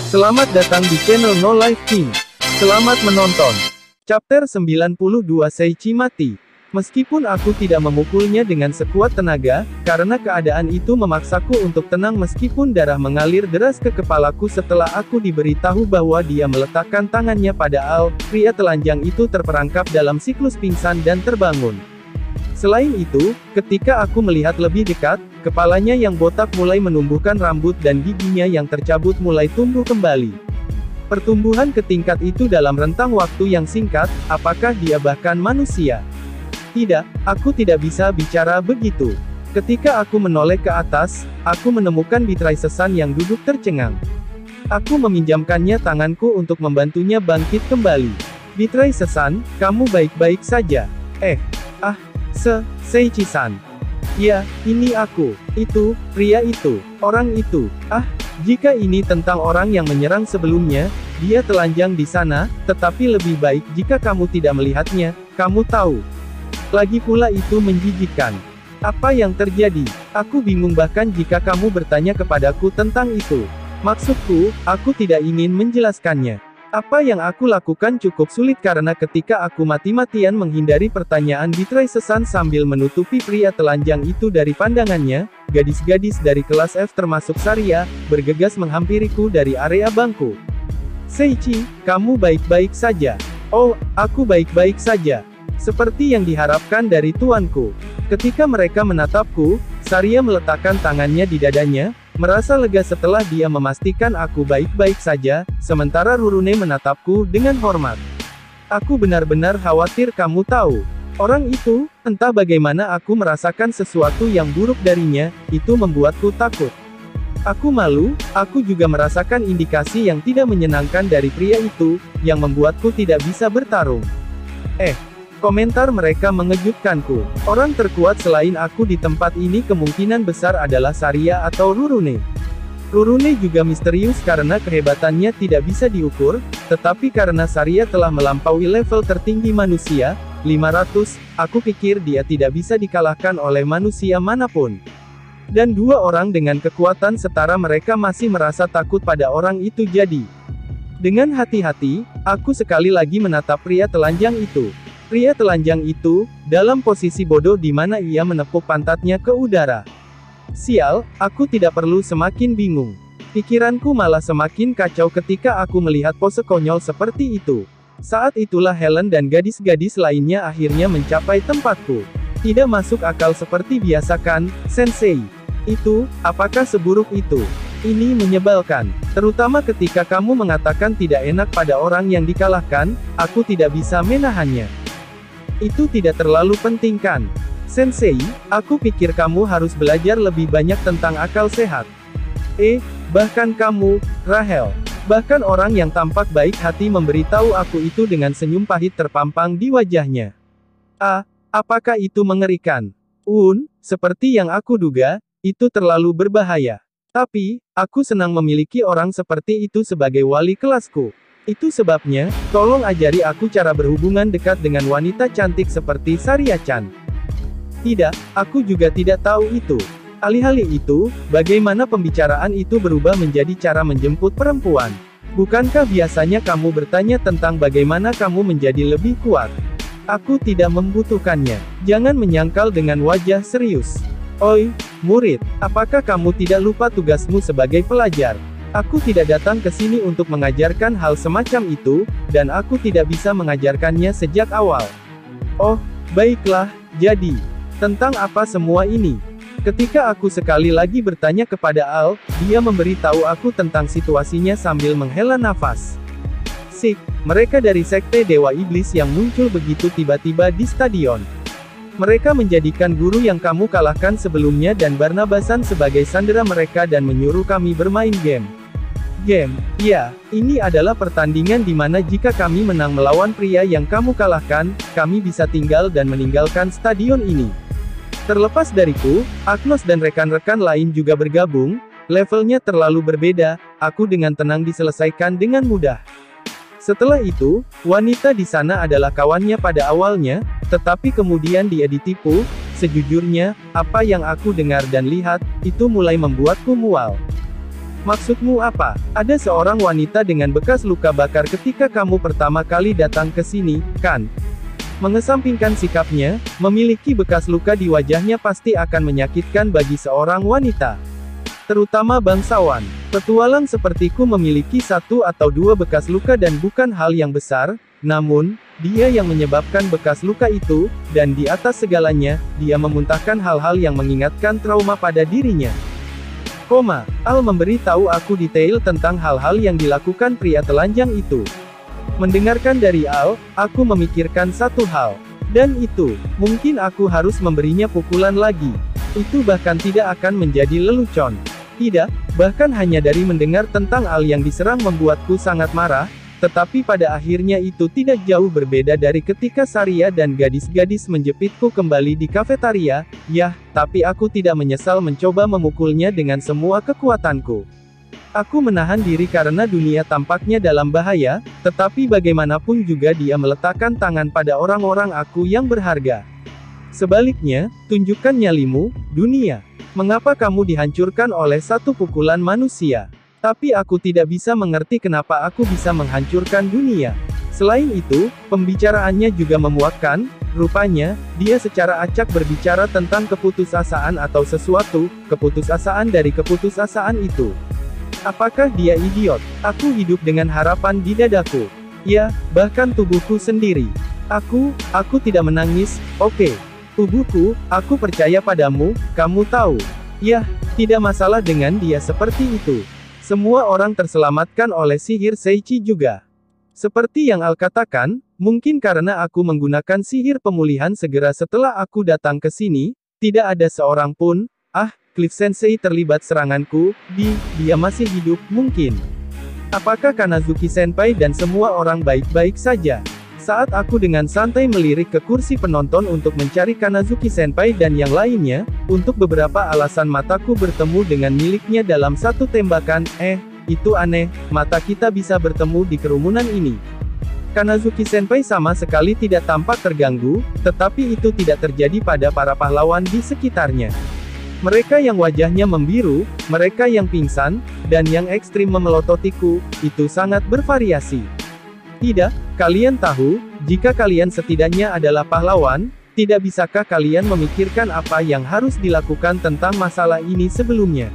Selamat datang di channel No Life King. Selamat menonton. Chapter 92 Seiichi mati. Meskipun aku tidak memukulnya dengan sekuat tenaga, karena keadaan itu memaksaku untuk tenang meskipun darah mengalir deras ke kepalaku setelah aku diberitahu bahwa dia meletakkan tangannya pada Al, pria telanjang itu terperangkap dalam siklus pingsan dan terbangun. Selain itu, ketika aku melihat lebih dekat, kepalanya yang botak mulai menumbuhkan rambut dan giginya yang tercabut mulai tumbuh kembali. Pertumbuhan ke tingkat itu dalam rentang waktu yang singkat, apakah dia bahkan manusia? Tidak, aku tidak bisa bicara begitu. Ketika aku menoleh ke atas, aku menemukan Beatrice-san yang duduk tercengang. Aku meminjamkannya tanganku untuk membantunya bangkit kembali. Beatrice-san, kamu baik-baik saja. Seiichi-san. Ya, ini aku. Itu, pria itu, orang itu. Jika ini tentang orang yang menyerang sebelumnya, dia telanjang di sana, tetapi lebih baik jika kamu tidak melihatnya, kamu tahu. Lagi pula itu menjijikkan. Apa yang terjadi? Aku bingung bahkan jika kamu bertanya kepadaku tentang itu. Maksudku, aku tidak ingin menjelaskannya. Apa yang aku lakukan cukup sulit karena ketika aku mati-matian menghindari pertanyaan Beatrice-san sambil menutupi pria telanjang itu dari pandangannya, gadis-gadis dari kelas F termasuk Saria, bergegas menghampiriku dari area bangku. Seiichi, kamu baik-baik saja. Oh, aku baik-baik saja. Seperti yang diharapkan dari tuanku. Ketika mereka menatapku, Saria meletakkan tangannya di dadanya, merasa lega setelah dia memastikan aku baik-baik saja, sementara Rurune menatapku dengan hormat. Aku benar-benar khawatir kamu tahu. Orang itu, entah bagaimana aku merasakan sesuatu yang buruk darinya, itu membuatku takut. Aku malu, aku juga merasakan indikasi yang tidak menyenangkan dari pria itu, yang membuatku tidak bisa bertarung. Komentar mereka mengejutkanku. Orang terkuat selain aku di tempat ini kemungkinan besar adalah Saria atau Rurune. Rurune juga misterius karena kehebatannya tidak bisa diukur, tetapi karena Saria telah melampaui level tertinggi manusia, 500, aku pikir dia tidak bisa dikalahkan oleh manusia manapun. Dan dua orang dengan kekuatan setara mereka masih merasa takut pada orang itu jadi. Dengan hati-hati, aku sekali lagi menatap pria telanjang itu. Pria telanjang itu, dalam posisi bodoh di mana ia menepuk pantatnya ke udara. Sial, aku tidak perlu semakin bingung. Pikiranku malah semakin kacau ketika aku melihat pose konyol seperti itu. Saat itulah Helen dan gadis-gadis lainnya akhirnya mencapai tempatku. Tidak masuk akal seperti biasa kan, Sensei? Itu, apakah seburuk itu? Ini menyebalkan. Terutama ketika kamu mengatakan tidak enak pada orang yang dikalahkan, aku tidak bisa menahannya. Itu tidak terlalu penting kan? Sensei, aku pikir kamu harus belajar lebih banyak tentang akal sehat. Bahkan kamu, Rahel. Bahkan orang yang tampak baik hati memberitahu aku itu dengan senyum pahit terpampang di wajahnya. Apakah itu mengerikan? Seperti yang aku duga, itu terlalu berbahaya. Tapi, aku senang memiliki orang seperti itu sebagai wali kelasku. Itu sebabnya, tolong ajari aku cara berhubungan dekat dengan wanita cantik seperti Saria-chan. Tidak, aku juga tidak tahu itu. Alih-alih itu, bagaimana pembicaraan itu berubah menjadi cara menjemput perempuan? Bukankah biasanya kamu bertanya tentang bagaimana kamu menjadi lebih kuat? Aku tidak membutuhkannya. Jangan menyangkal dengan wajah serius. Oi, murid, apakah kamu tidak lupa tugasmu sebagai pelajar? Aku tidak datang ke sini untuk mengajarkan hal semacam itu, dan aku tidak bisa mengajarkannya sejak awal. Oh, baiklah, jadi, tentang apa semua ini? Ketika aku sekali lagi bertanya kepada Al, dia memberitahu aku tentang situasinya sambil menghela nafas. Mereka dari Sekte Dewa Iblis yang muncul begitu tiba-tiba di stadion. Mereka menjadikan guru yang kamu kalahkan sebelumnya dan Barnabasan sebagai sandera mereka dan menyuruh kami bermain game. Ya, ini adalah pertandingan di mana jika kami menang melawan pria yang kamu kalahkan, kami bisa tinggal dan meninggalkan stadion ini. Terlepas dariku, Agnos dan rekan-rekan lain juga bergabung, levelnya terlalu berbeda, aku dengan tenang diselesaikan dengan mudah. Setelah itu, wanita di sana adalah kawannya pada awalnya, tetapi kemudian dia ditipu. Sejujurnya, apa yang aku dengar dan lihat, itu mulai membuatku mual. Maksudmu apa? Ada seorang wanita dengan bekas luka bakar ketika kamu pertama kali datang ke sini, kan? Mengesampingkan sikapnya, memiliki bekas luka di wajahnya pasti akan menyakitkan bagi seorang wanita. Terutama bangsawan. Petualang sepertiku memiliki satu atau dua bekas luka dan bukan hal yang besar, namun, dia yang menyebabkan bekas luka itu, dan di atas segalanya, dia memuntahkan hal-hal yang mengingatkan trauma pada dirinya. Al memberi tahu aku detail tentang hal-hal yang dilakukan pria telanjang itu. Mendengarkan dari Al, aku memikirkan satu hal. Dan itu, mungkin aku harus memberinya pukulan lagi. Itu bahkan tidak akan menjadi lelucon. Tidak, bahkan hanya dari mendengar tentang Al yang diserang membuatku sangat marah, tetapi pada akhirnya itu tidak jauh berbeda dari ketika Saria dan gadis-gadis menjepitku kembali di kafetaria. Yah, tapi aku tidak menyesal mencoba memukulnya dengan semua kekuatanku. Aku menahan diri karena dunia tampaknya dalam bahaya, tetapi bagaimanapun juga dia meletakkan tangan pada orang-orang aku yang berharga. Sebaliknya, tunjukkan nyalimu, dunia. Mengapa kamu dihancurkan oleh satu pukulan manusia? Tapi aku tidak bisa mengerti kenapa aku bisa menghancurkan dunia. Selain itu, pembicaraannya juga memuakkan, rupanya, dia secara acak berbicara tentang keputusasaan atau sesuatu, keputusasaan dari keputusasaan itu. Apakah dia idiot? Aku hidup dengan harapan di dadaku. Ya, bahkan tubuhku sendiri. Aku tidak menangis, oke. Tubuhku, aku percaya padamu, kamu tahu. Yah, tidak masalah dengan dia seperti itu. Semua orang terselamatkan oleh sihir Seichi juga. Seperti yang Al katakan, mungkin karena aku menggunakan sihir pemulihan segera setelah aku datang ke sini, tidak ada seorang pun, Cliff Sensei terlibat seranganku, dia masih hidup, mungkin. Apakah Kanazuki Senpai dan semua orang baik-baik saja? Saat aku dengan santai melirik ke kursi penonton untuk mencari Kanazuki Senpai dan yang lainnya, untuk beberapa alasan mataku bertemu dengan miliknya dalam satu tembakan, itu aneh, mata kita bisa bertemu di kerumunan ini. Kanazuki Senpai sama sekali tidak tampak terganggu, tetapi itu tidak terjadi pada para pahlawan di sekitarnya. Mereka yang wajahnya membiru, mereka yang pingsan, dan yang ekstrim memelototiku, itu sangat bervariasi. Tidak, kalian tahu, jika kalian setidaknya adalah pahlawan, tidak bisakah kalian memikirkan apa yang harus dilakukan tentang masalah ini sebelumnya?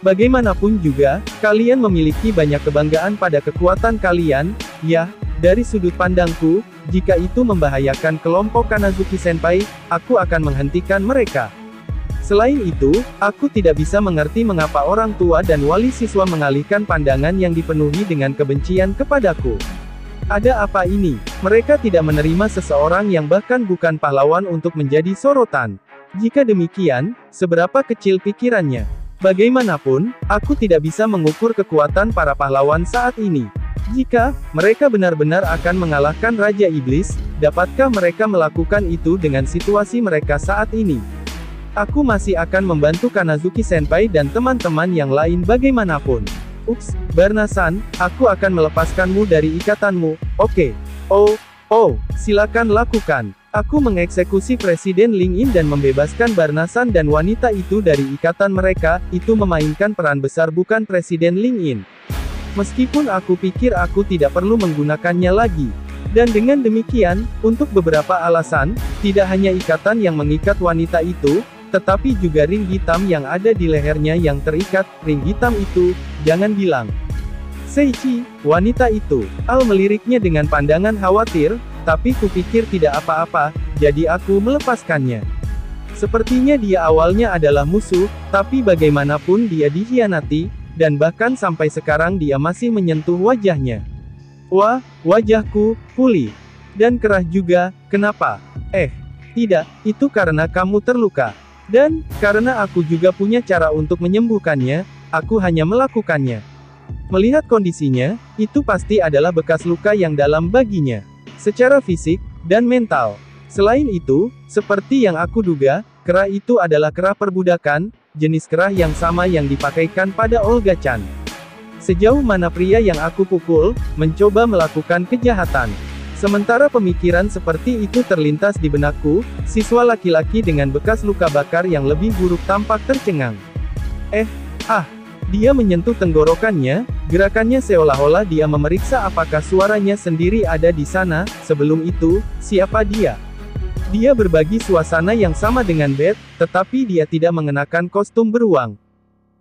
Bagaimanapun juga, kalian memiliki banyak kebanggaan pada kekuatan kalian, ya, dari sudut pandangku, jika itu membahayakan kelompok Kanazuki Senpai, aku akan menghentikan mereka. Selain itu, aku tidak bisa mengerti mengapa orang tua dan wali siswa mengalihkan pandangan yang dipenuhi dengan kebencian kepadaku. Ada apa ini? Mereka tidak menerima seseorang yang bahkan bukan pahlawan untuk menjadi sorotan. Jika demikian, seberapa kecil pikirannya? Bagaimanapun, aku tidak bisa mengukur kekuatan para pahlawan saat ini. Jika mereka benar-benar akan mengalahkan Raja Iblis, dapatkah mereka melakukan itu dengan situasi mereka saat ini? Aku masih akan membantu Kanazuki Senpai dan teman-teman yang lain bagaimanapun. Ups, Barna-san, aku akan melepaskanmu dari ikatanmu, oke. Oh, silakan lakukan. Aku mengeksekusi Presiden Ling In dan membebaskan Barna-san dan wanita itu dari ikatan mereka, itu memainkan peran besar bukan Presiden Ling In. Meskipun aku pikir aku tidak perlu menggunakannya lagi. Dan dengan demikian, untuk beberapa alasan, tidak hanya ikatan yang mengikat wanita itu, tetapi juga ring hitam yang ada di lehernya yang terikat, ring hitam itu, jangan bilang. Seichi, wanita itu. Al meliriknya dengan pandangan khawatir, tapi kupikir tidak apa-apa, jadi aku melepaskannya. Sepertinya dia awalnya adalah musuh, tapi bagaimanapun dia dikhianati, dan bahkan sampai sekarang dia masih menyentuh wajahnya. Wah, wajahku, pulih. Dan kerah juga, kenapa? Tidak, itu karena kamu terluka. Dan, karena aku juga punya cara untuk menyembuhkannya, aku hanya melakukannya. Melihat kondisinya, itu pasti adalah bekas luka yang dalam baginya. Secara fisik, dan mental. Selain itu, seperti yang aku duga, kerah itu adalah kerah perbudakan, jenis kerah yang sama yang dipakaikan pada Olga Chan. Sejauh mana pria yang aku pukul, mencoba melakukan kejahatan. Sementara pemikiran seperti itu terlintas di benakku, siswa laki-laki dengan bekas luka bakar yang lebih buruk tampak tercengang. Dia menyentuh tenggorokannya, gerakannya seolah-olah dia memeriksa apakah suaranya sendiri ada di sana. Sebelum itu, siapa dia? Dia berbagi suasana yang sama dengan Beth, tetapi dia tidak mengenakan kostum beruang.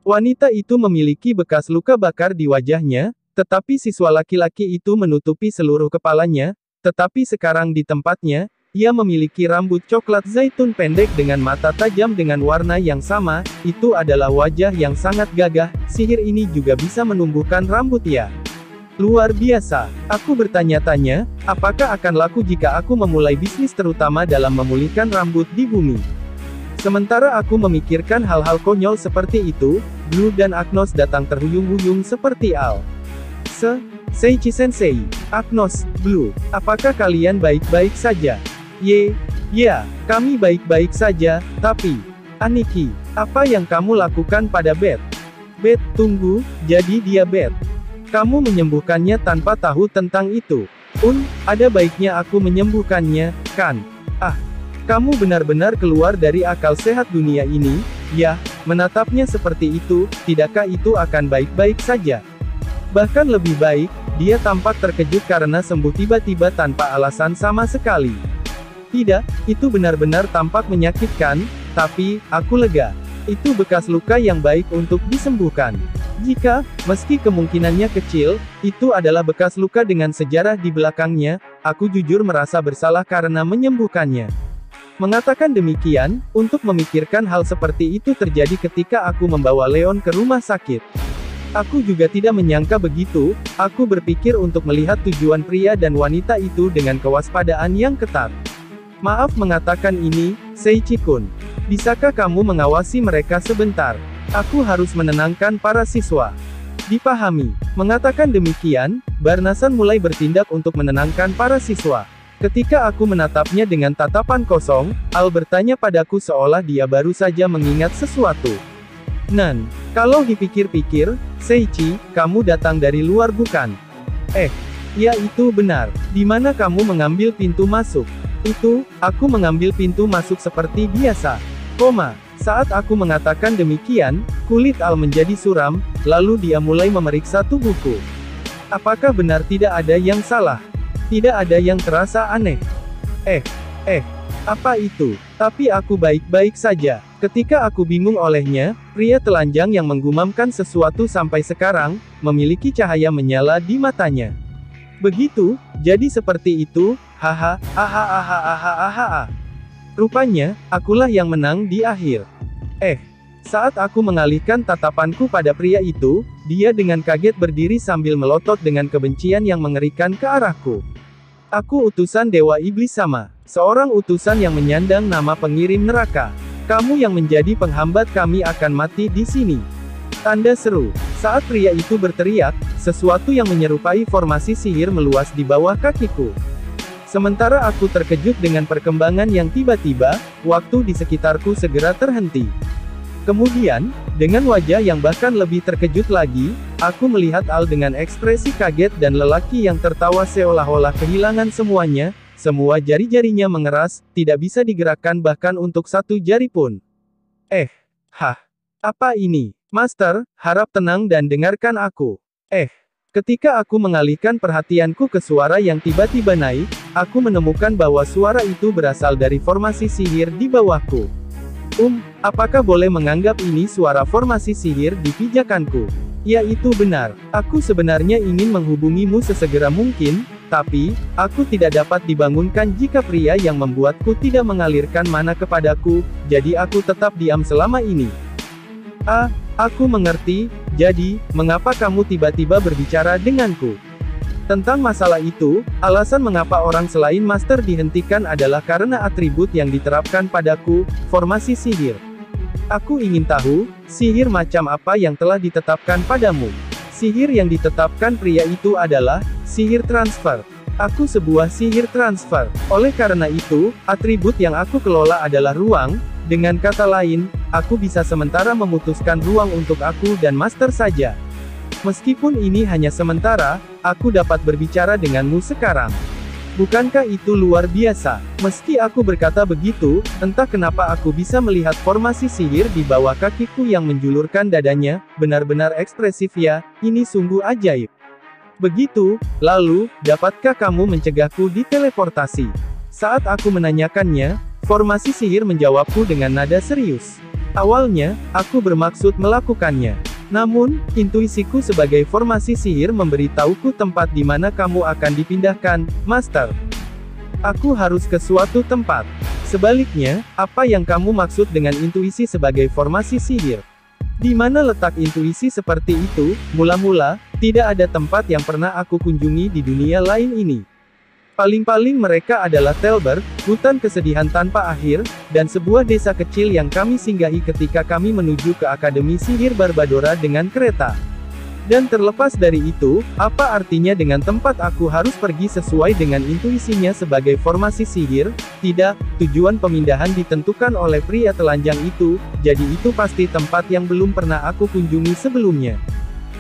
Wanita itu memiliki bekas luka bakar di wajahnya, tetapi siswa laki-laki itu menutupi seluruh kepalanya, tetapi sekarang di tempatnya, ia memiliki rambut coklat zaitun pendek dengan mata tajam dengan warna yang sama. Itu adalah wajah yang sangat gagah. Sihir ini juga bisa menumbuhkan rambut ya. Luar biasa. Aku bertanya-tanya, apakah akan laku jika aku memulai bisnis terutama dalam memulihkan rambut di bumi. Sementara aku memikirkan hal-hal konyol seperti itu, Blue dan Agnos datang terhuyung-huyung seperti Al. Seiichi Sensei, Agnos, Blue, apakah kalian baik-baik saja? Ya, kami baik-baik saja, tapi, Aniki, apa yang kamu lakukan pada Beth? Beth, tunggu, jadi dia Beth. Kamu menyembuhkannya tanpa tahu tentang itu. Ada baiknya aku menyembuhkannya, kan? Kamu benar-benar keluar dari akal sehat dunia ini, ya, menatapnya seperti itu, tidakkah itu akan baik-baik saja? Bahkan lebih baik, dia tampak terkejut karena sembuh tiba-tiba tanpa alasan sama sekali. Tidak, itu benar-benar tampak menyakitkan, tapi, aku lega. Itu bekas luka yang baik untuk disembuhkan. Jika, meski kemungkinannya kecil, itu adalah bekas luka dengan sejarah di belakangnya, aku jujur merasa bersalah karena menyembuhkannya. Mengatakan demikian, untuk memikirkan hal seperti itu terjadi ketika aku membawa Leon ke rumah sakit. Aku juga tidak menyangka begitu, aku berpikir untuk melihat tujuan pria dan wanita itu dengan kewaspadaan yang ketat. Maaf mengatakan ini, Seiichi-kun. Bisakah kamu mengawasi mereka sebentar? Aku harus menenangkan para siswa. Dipahami. Mengatakan demikian, Barnasan mulai bertindak untuk menenangkan para siswa. Ketika aku menatapnya dengan tatapan kosong, Al bertanya padaku seolah dia baru saja mengingat sesuatu. Nan, kalau dipikir-pikir, Seiichi, kamu datang dari luar bukan? Ya itu benar. Di mana kamu mengambil pintu masuk? Aku mengambil pintu masuk seperti biasa. Saat aku mengatakan demikian, kulit Al menjadi suram, lalu dia mulai memeriksa tubuhku. Apakah benar tidak ada yang salah? Tidak ada yang terasa aneh. Apa itu? Tapi aku baik-baik saja. Ketika aku bingung olehnya, pria telanjang yang menggumamkan sesuatu sampai sekarang, memiliki cahaya menyala di matanya. Begitu, jadi seperti itu, haha. Rupanya, akulah yang menang di akhir. Saat aku mengalihkan tatapanku pada pria itu, dia dengan kaget berdiri sambil melotot dengan kebencian yang mengerikan ke arahku. Aku utusan Dewa Iblis sama. Seorang utusan yang menyandang nama pengirim neraka. Kamu yang menjadi penghambat kami akan mati di sini. Tanda seru. Saat pria itu berteriak, sesuatu yang menyerupai formasi sihir meluas di bawah kakiku. Sementara aku terkejut dengan perkembangan yang tiba-tiba, waktu di sekitarku segera terhenti. Kemudian, dengan wajah yang bahkan lebih terkejut lagi, aku melihat Al dengan ekspresi kaget dan lelaki yang tertawa seolah-olah kehilangan semuanya, semua jari-jarinya mengeras, tidak bisa digerakkan bahkan untuk satu jari pun. Apa ini? Master, harap tenang dan dengarkan aku. Ketika aku mengalihkan perhatianku ke suara yang tiba-tiba naik, aku menemukan bahwa suara itu berasal dari formasi sihir di bawahku. Apakah boleh menganggap ini suara formasi sihir di pijakanku? Ya itu benar. Aku sebenarnya ingin menghubungimu sesegera mungkin, tapi, aku tidak dapat dibangunkan jika pria yang membuatku tidak mengalirkan mana kepadaku, jadi aku tetap diam selama ini. Aku mengerti, jadi, mengapa kamu tiba-tiba berbicara denganku? Tentang masalah itu, alasan mengapa orang selain master dihentikan adalah karena atribut yang diterapkan padaku, formasi sihir. Aku ingin tahu, sihir macam apa yang telah ditetapkan padamu. Sihir yang ditetapkan pria itu adalah, sihir transfer. Aku sebuah sihir transfer. Oleh karena itu, atribut yang aku kelola adalah ruang, dengan kata lain, aku bisa sementara memutuskan ruang untuk aku dan master saja. Meskipun ini hanya sementara, aku dapat berbicara denganmu sekarang. Bukankah itu luar biasa? Meski aku berkata begitu, entah kenapa aku bisa melihat formasi sihir di bawah kakiku yang menjulurkan dadanya, benar-benar ekspresif ya, ini sungguh ajaib. Begitu, lalu, dapatkah kamu mencegahku diteleportasi? Saat aku menanyakannya, formasi sihir menjawabku dengan nada serius. Awalnya, aku bermaksud melakukannya. Namun, intuisiku sebagai formasi sihir memberitahuku tempat di mana kamu akan dipindahkan, Master. Aku harus ke suatu tempat. Sebaliknya, apa yang kamu maksud dengan intuisi sebagai formasi sihir? Di mana letak intuisi seperti itu? Mula-mula, tidak ada tempat yang pernah aku kunjungi di dunia lain ini. Paling-paling mereka adalah Telber, hutan kesedihan tanpa akhir, dan sebuah desa kecil yang kami singgahi ketika kami menuju ke Akademi Sihir Barbadora dengan kereta. Dan terlepas dari itu, apa artinya dengan tempat aku harus pergi sesuai dengan intuisinya sebagai formasi sihir? Tidak, tujuan pemindahan ditentukan oleh pria telanjang itu, jadi itu pasti tempat yang belum pernah aku kunjungi sebelumnya.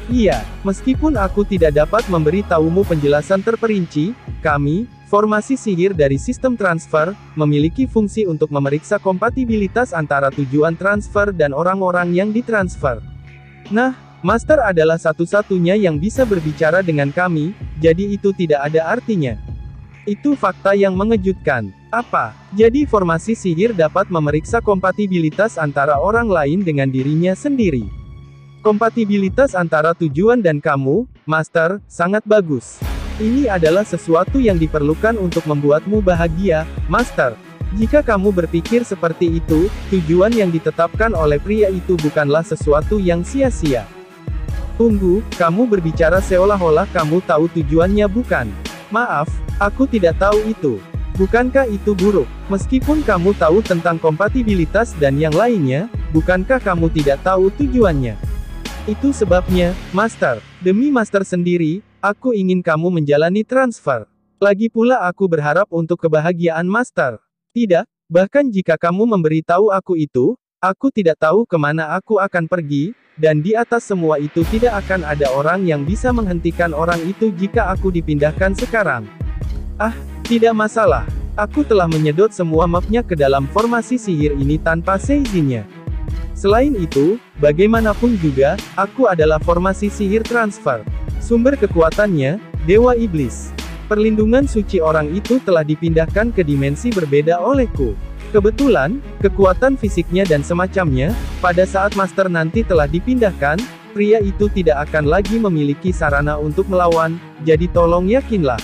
Iya, meskipun aku tidak dapat memberitahumu penjelasan terperinci, kami, formasi sihir dari sistem transfer, memiliki fungsi untuk memeriksa kompatibilitas antara tujuan transfer dan orang-orang yang ditransfer. Nah, Master adalah satu-satunya yang bisa berbicara dengan kami, jadi itu tidak ada artinya. Itu fakta yang mengejutkan. Apa? Jadi formasi sihir dapat memeriksa kompatibilitas antara orang lain dengan dirinya sendiri. Kompatibilitas antara tujuan dan kamu, Master, sangat bagus. Ini adalah sesuatu yang diperlukan untuk membuatmu bahagia, Master. Jika kamu berpikir seperti itu, tujuan yang ditetapkan oleh pria itu bukanlah sesuatu yang sia-sia. Tunggu, kamu berbicara seolah-olah kamu tahu tujuannya bukan? Maaf, aku tidak tahu itu. Bukankah itu buruk? Meskipun kamu tahu tentang kompatibilitas dan yang lainnya, bukankah kamu tidak tahu tujuannya? Itu sebabnya, Master. Demi Master sendiri, aku ingin kamu menjalani transfer. Lagi pula aku berharap untuk kebahagiaan Master. Tidak, bahkan jika kamu memberitahu aku itu, aku tidak tahu kemana aku akan pergi, dan di atas semua itu tidak akan ada orang yang bisa menghentikan orang itu jika aku dipindahkan sekarang. Ah, tidak masalah. Aku telah menyedot semua mapnya ke dalam formasi sihir ini tanpa seizinnya. Selain itu, bagaimanapun juga, aku adalah formasi sihir transfer. Sumber kekuatannya, Dewa Iblis. Perlindungan suci orang itu telah dipindahkan ke dimensi berbeda olehku. Kebetulan, kekuatan fisiknya dan semacamnya, pada saat Master nanti telah dipindahkan, pria itu tidak akan lagi memiliki sarana untuk melawan, jadi tolong yakinlah.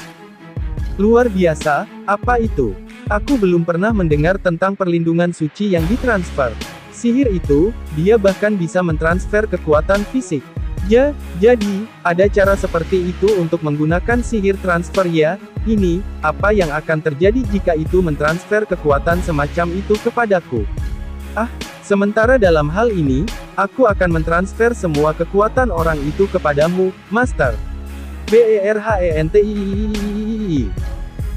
Luar biasa, apa itu? Aku belum pernah mendengar tentang perlindungan suci yang ditransfer. Sihir itu, dia bahkan bisa mentransfer kekuatan fisik. Jadi, ada cara seperti itu untuk menggunakan sihir transfer ya? Ini, apa yang akan terjadi jika itu mentransfer kekuatan semacam itu kepadaku? Ah, sementara dalam hal ini, aku akan mentransfer semua kekuatan orang itu kepadamu, Master. BERHENTIIIIII.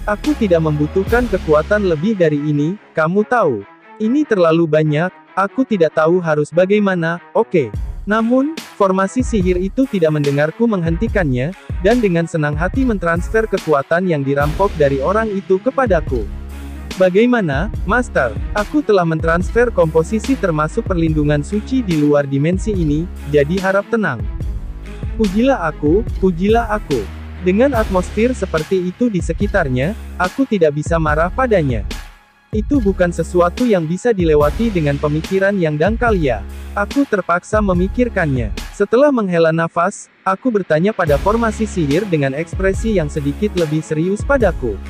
Aku tidak membutuhkan kekuatan lebih dari ini, kamu tahu. Ini terlalu banyak. Aku tidak tahu harus bagaimana, oke. Namun, formasi sihir itu tidak mendengarku menghentikannya, dan dengan senang hati mentransfer kekuatan yang dirampok dari orang itu kepadaku. Bagaimana, Master? Aku telah mentransfer komposisi termasuk perlindungan suci di luar dimensi ini, jadi harap tenang. Pujilah aku, pujilah aku. Dengan atmosfer seperti itu di sekitarnya, aku tidak bisa marah padanya. Itu bukan sesuatu yang bisa dilewati dengan pemikiran yang dangkal ya. Aku terpaksa memikirkannya. Setelah menghela nafas, aku bertanya pada formasi sihir dengan ekspresi yang sedikit lebih serius padaku.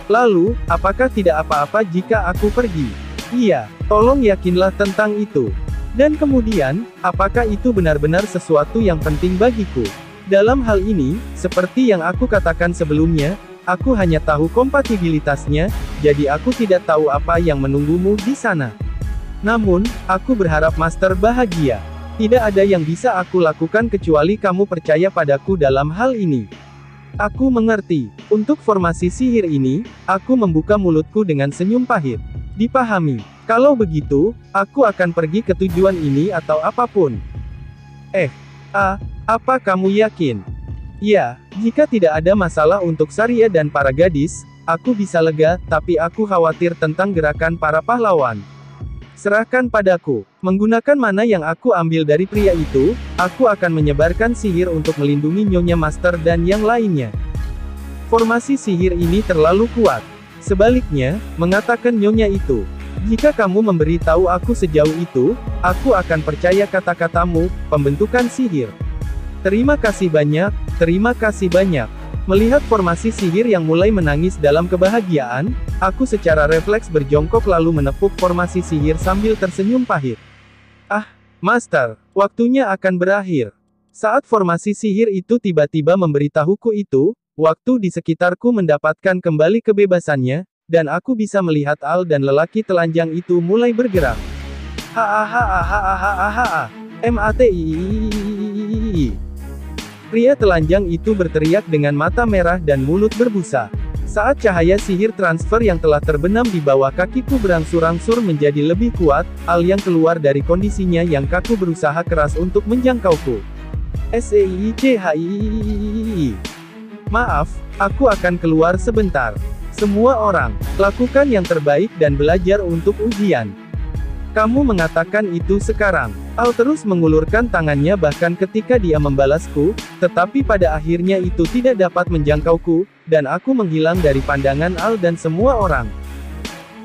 Lalu, apakah tidak apa-apa jika aku pergi? Iya, tolong yakinlah tentang itu. Dan kemudian, apakah itu benar-benar sesuatu yang penting bagiku? Dalam hal ini, seperti yang aku katakan sebelumnya, aku hanya tahu kompatibilitasnya, jadi aku tidak tahu apa yang menunggumu di sana. Namun, aku berharap Master bahagia. Tidak ada yang bisa aku lakukan kecuali kamu percaya padaku dalam hal ini. Aku mengerti. Untuk formasi sihir ini, aku membuka mulutku dengan senyum pahit. Dipahami. Kalau begitu, aku akan pergi ke tujuan ini atau apapun. Apa kamu yakin? Ya, jika tidak ada masalah untuk Saria dan para gadis, aku bisa lega, tapi aku khawatir tentang gerakan para pahlawan. Serahkan padaku. Menggunakan mana yang aku ambil dari pria itu, aku akan menyebarkan sihir untuk melindungi Nyonya Master dan yang lainnya. Formasi sihir ini terlalu kuat. Sebaliknya, mengatakan Nyonya itu. Jika kamu memberitahu aku sejauh itu, aku akan percaya kata-katamu, pembentukan sihir. Terima kasih banyak, terima kasih banyak. Melihat formasi sihir yang mulai menangis dalam kebahagiaan, aku secara refleks berjongkok lalu menepuk formasi sihir sambil tersenyum pahit. Ah, Master, waktunya akan berakhir. Saat formasi sihir itu tiba-tiba memberitahuku itu, waktu di sekitarku mendapatkan kembali kebebasannya, dan aku bisa melihat Al dan lelaki telanjang itu mulai bergerak. Hahaha, mati. Pria telanjang itu berteriak dengan mata merah dan mulut berbusa. Saat cahaya sihir transfer yang telah terbenam di bawah kakiku berangsur-angsur menjadi lebih kuat, Al yang keluar dari kondisinya yang kaku berusaha keras untuk menjangkauku. SEICHII. Maaf, aku akan keluar sebentar. Semua orang, lakukan yang terbaik dan belajar untuk ujian. Kamu mengatakan itu sekarang. Al terus mengulurkan tangannya bahkan ketika dia membalasku, tetapi pada akhirnya itu tidak dapat menjangkauku, dan aku menghilang dari pandangan Al dan semua orang.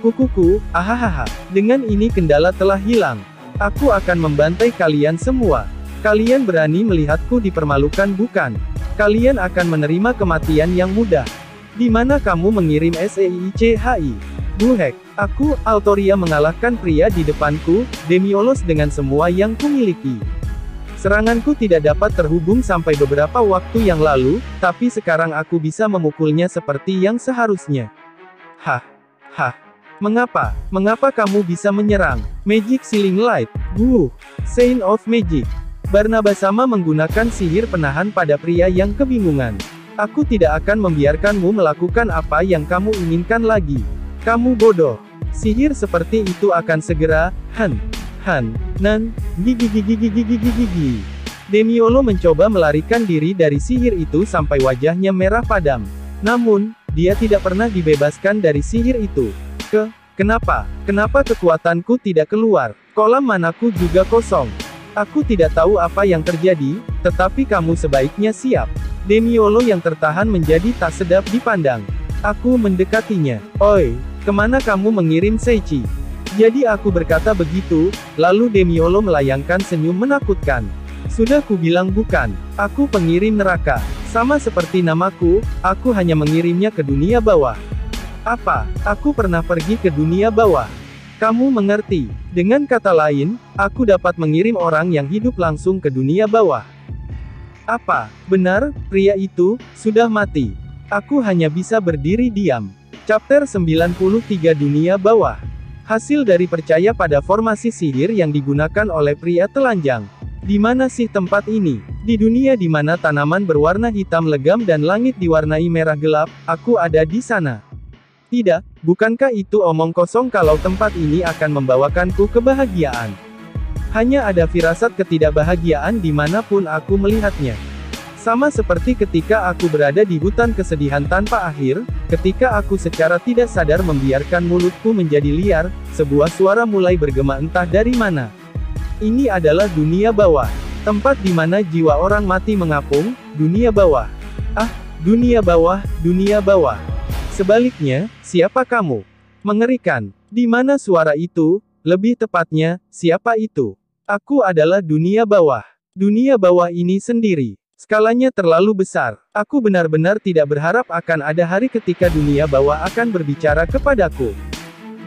Kukuku, ahahaha, dengan ini kendala telah hilang. Aku akan membantai kalian semua. Kalian berani melihatku dipermalukan bukan? Kalian akan menerima kematian yang mudah. Di mana kamu mengirim SEICHI? Buhek, aku, Altoria mengalahkan pria di depanku, Demiolos dengan semua yang kumiliki. Seranganku tidak dapat terhubung sampai beberapa waktu yang lalu, tapi sekarang aku bisa memukulnya seperti yang seharusnya. Hah? Mengapa? Mengapa kamu bisa menyerang? Magic Sealing Light. Saint of Magic. Barnabas sama menggunakan sihir penahan pada pria yang kebingungan. Aku tidak akan membiarkanmu melakukan apa yang kamu inginkan lagi. Kamu bodoh. Sihir seperti itu akan segera, gigi. Demiolo mencoba melarikan diri dari sihir itu sampai wajahnya merah padam. Namun, dia tidak pernah dibebaskan dari sihir itu. Kenapa? Kenapa kekuatanku tidak keluar? Kolam manaku juga kosong. Aku tidak tahu apa yang terjadi, tetapi kamu sebaiknya siap. Demiolo yang tertahan menjadi tak sedap dipandang. Aku mendekatinya. Oi, kemana kamu mengirim Seichi? Jadi aku berkata begitu, lalu Demiolo melayangkan senyum menakutkan. Sudah kubilang bukan. Aku pengirim neraka. Sama seperti namaku, aku hanya mengirimnya ke dunia bawah. Apa? Aku pernah pergi ke dunia bawah. Kamu mengerti? Dengan kata lain, aku dapat mengirim orang yang hidup langsung ke dunia bawah. Apa? Benar, pria itu sudah mati. Aku hanya bisa berdiri diam. Chapter 93 Dunia Bawah. Hasil dari percaya pada formasi sihir yang digunakan oleh pria telanjang. Di mana sih tempat ini? Di dunia di mana tanaman berwarna hitam legam dan langit diwarnai merah gelap, aku ada di sana. Tidak, bukankah itu omong kosong kalau tempat ini akan membawakanku kebahagiaan? Hanya ada firasat ketidakbahagiaan dimanapun aku melihatnya. Sama seperti ketika aku berada di hutan kesedihan tanpa akhir, ketika aku secara tidak sadar membiarkan mulutku menjadi liar, sebuah suara mulai bergema entah dari mana. Ini adalah dunia bawah. Tempat di mana jiwa orang mati mengapung, dunia bawah. Ah, dunia bawah, dunia bawah. Sebaliknya, siapa kamu? Mengerikan. Di mana suara itu? Lebih tepatnya, siapa itu? Aku adalah dunia bawah. Dunia bawah ini sendiri. Skalanya terlalu besar. Aku benar-benar tidak berharap akan ada hari ketika dunia bawah akan berbicara kepadaku.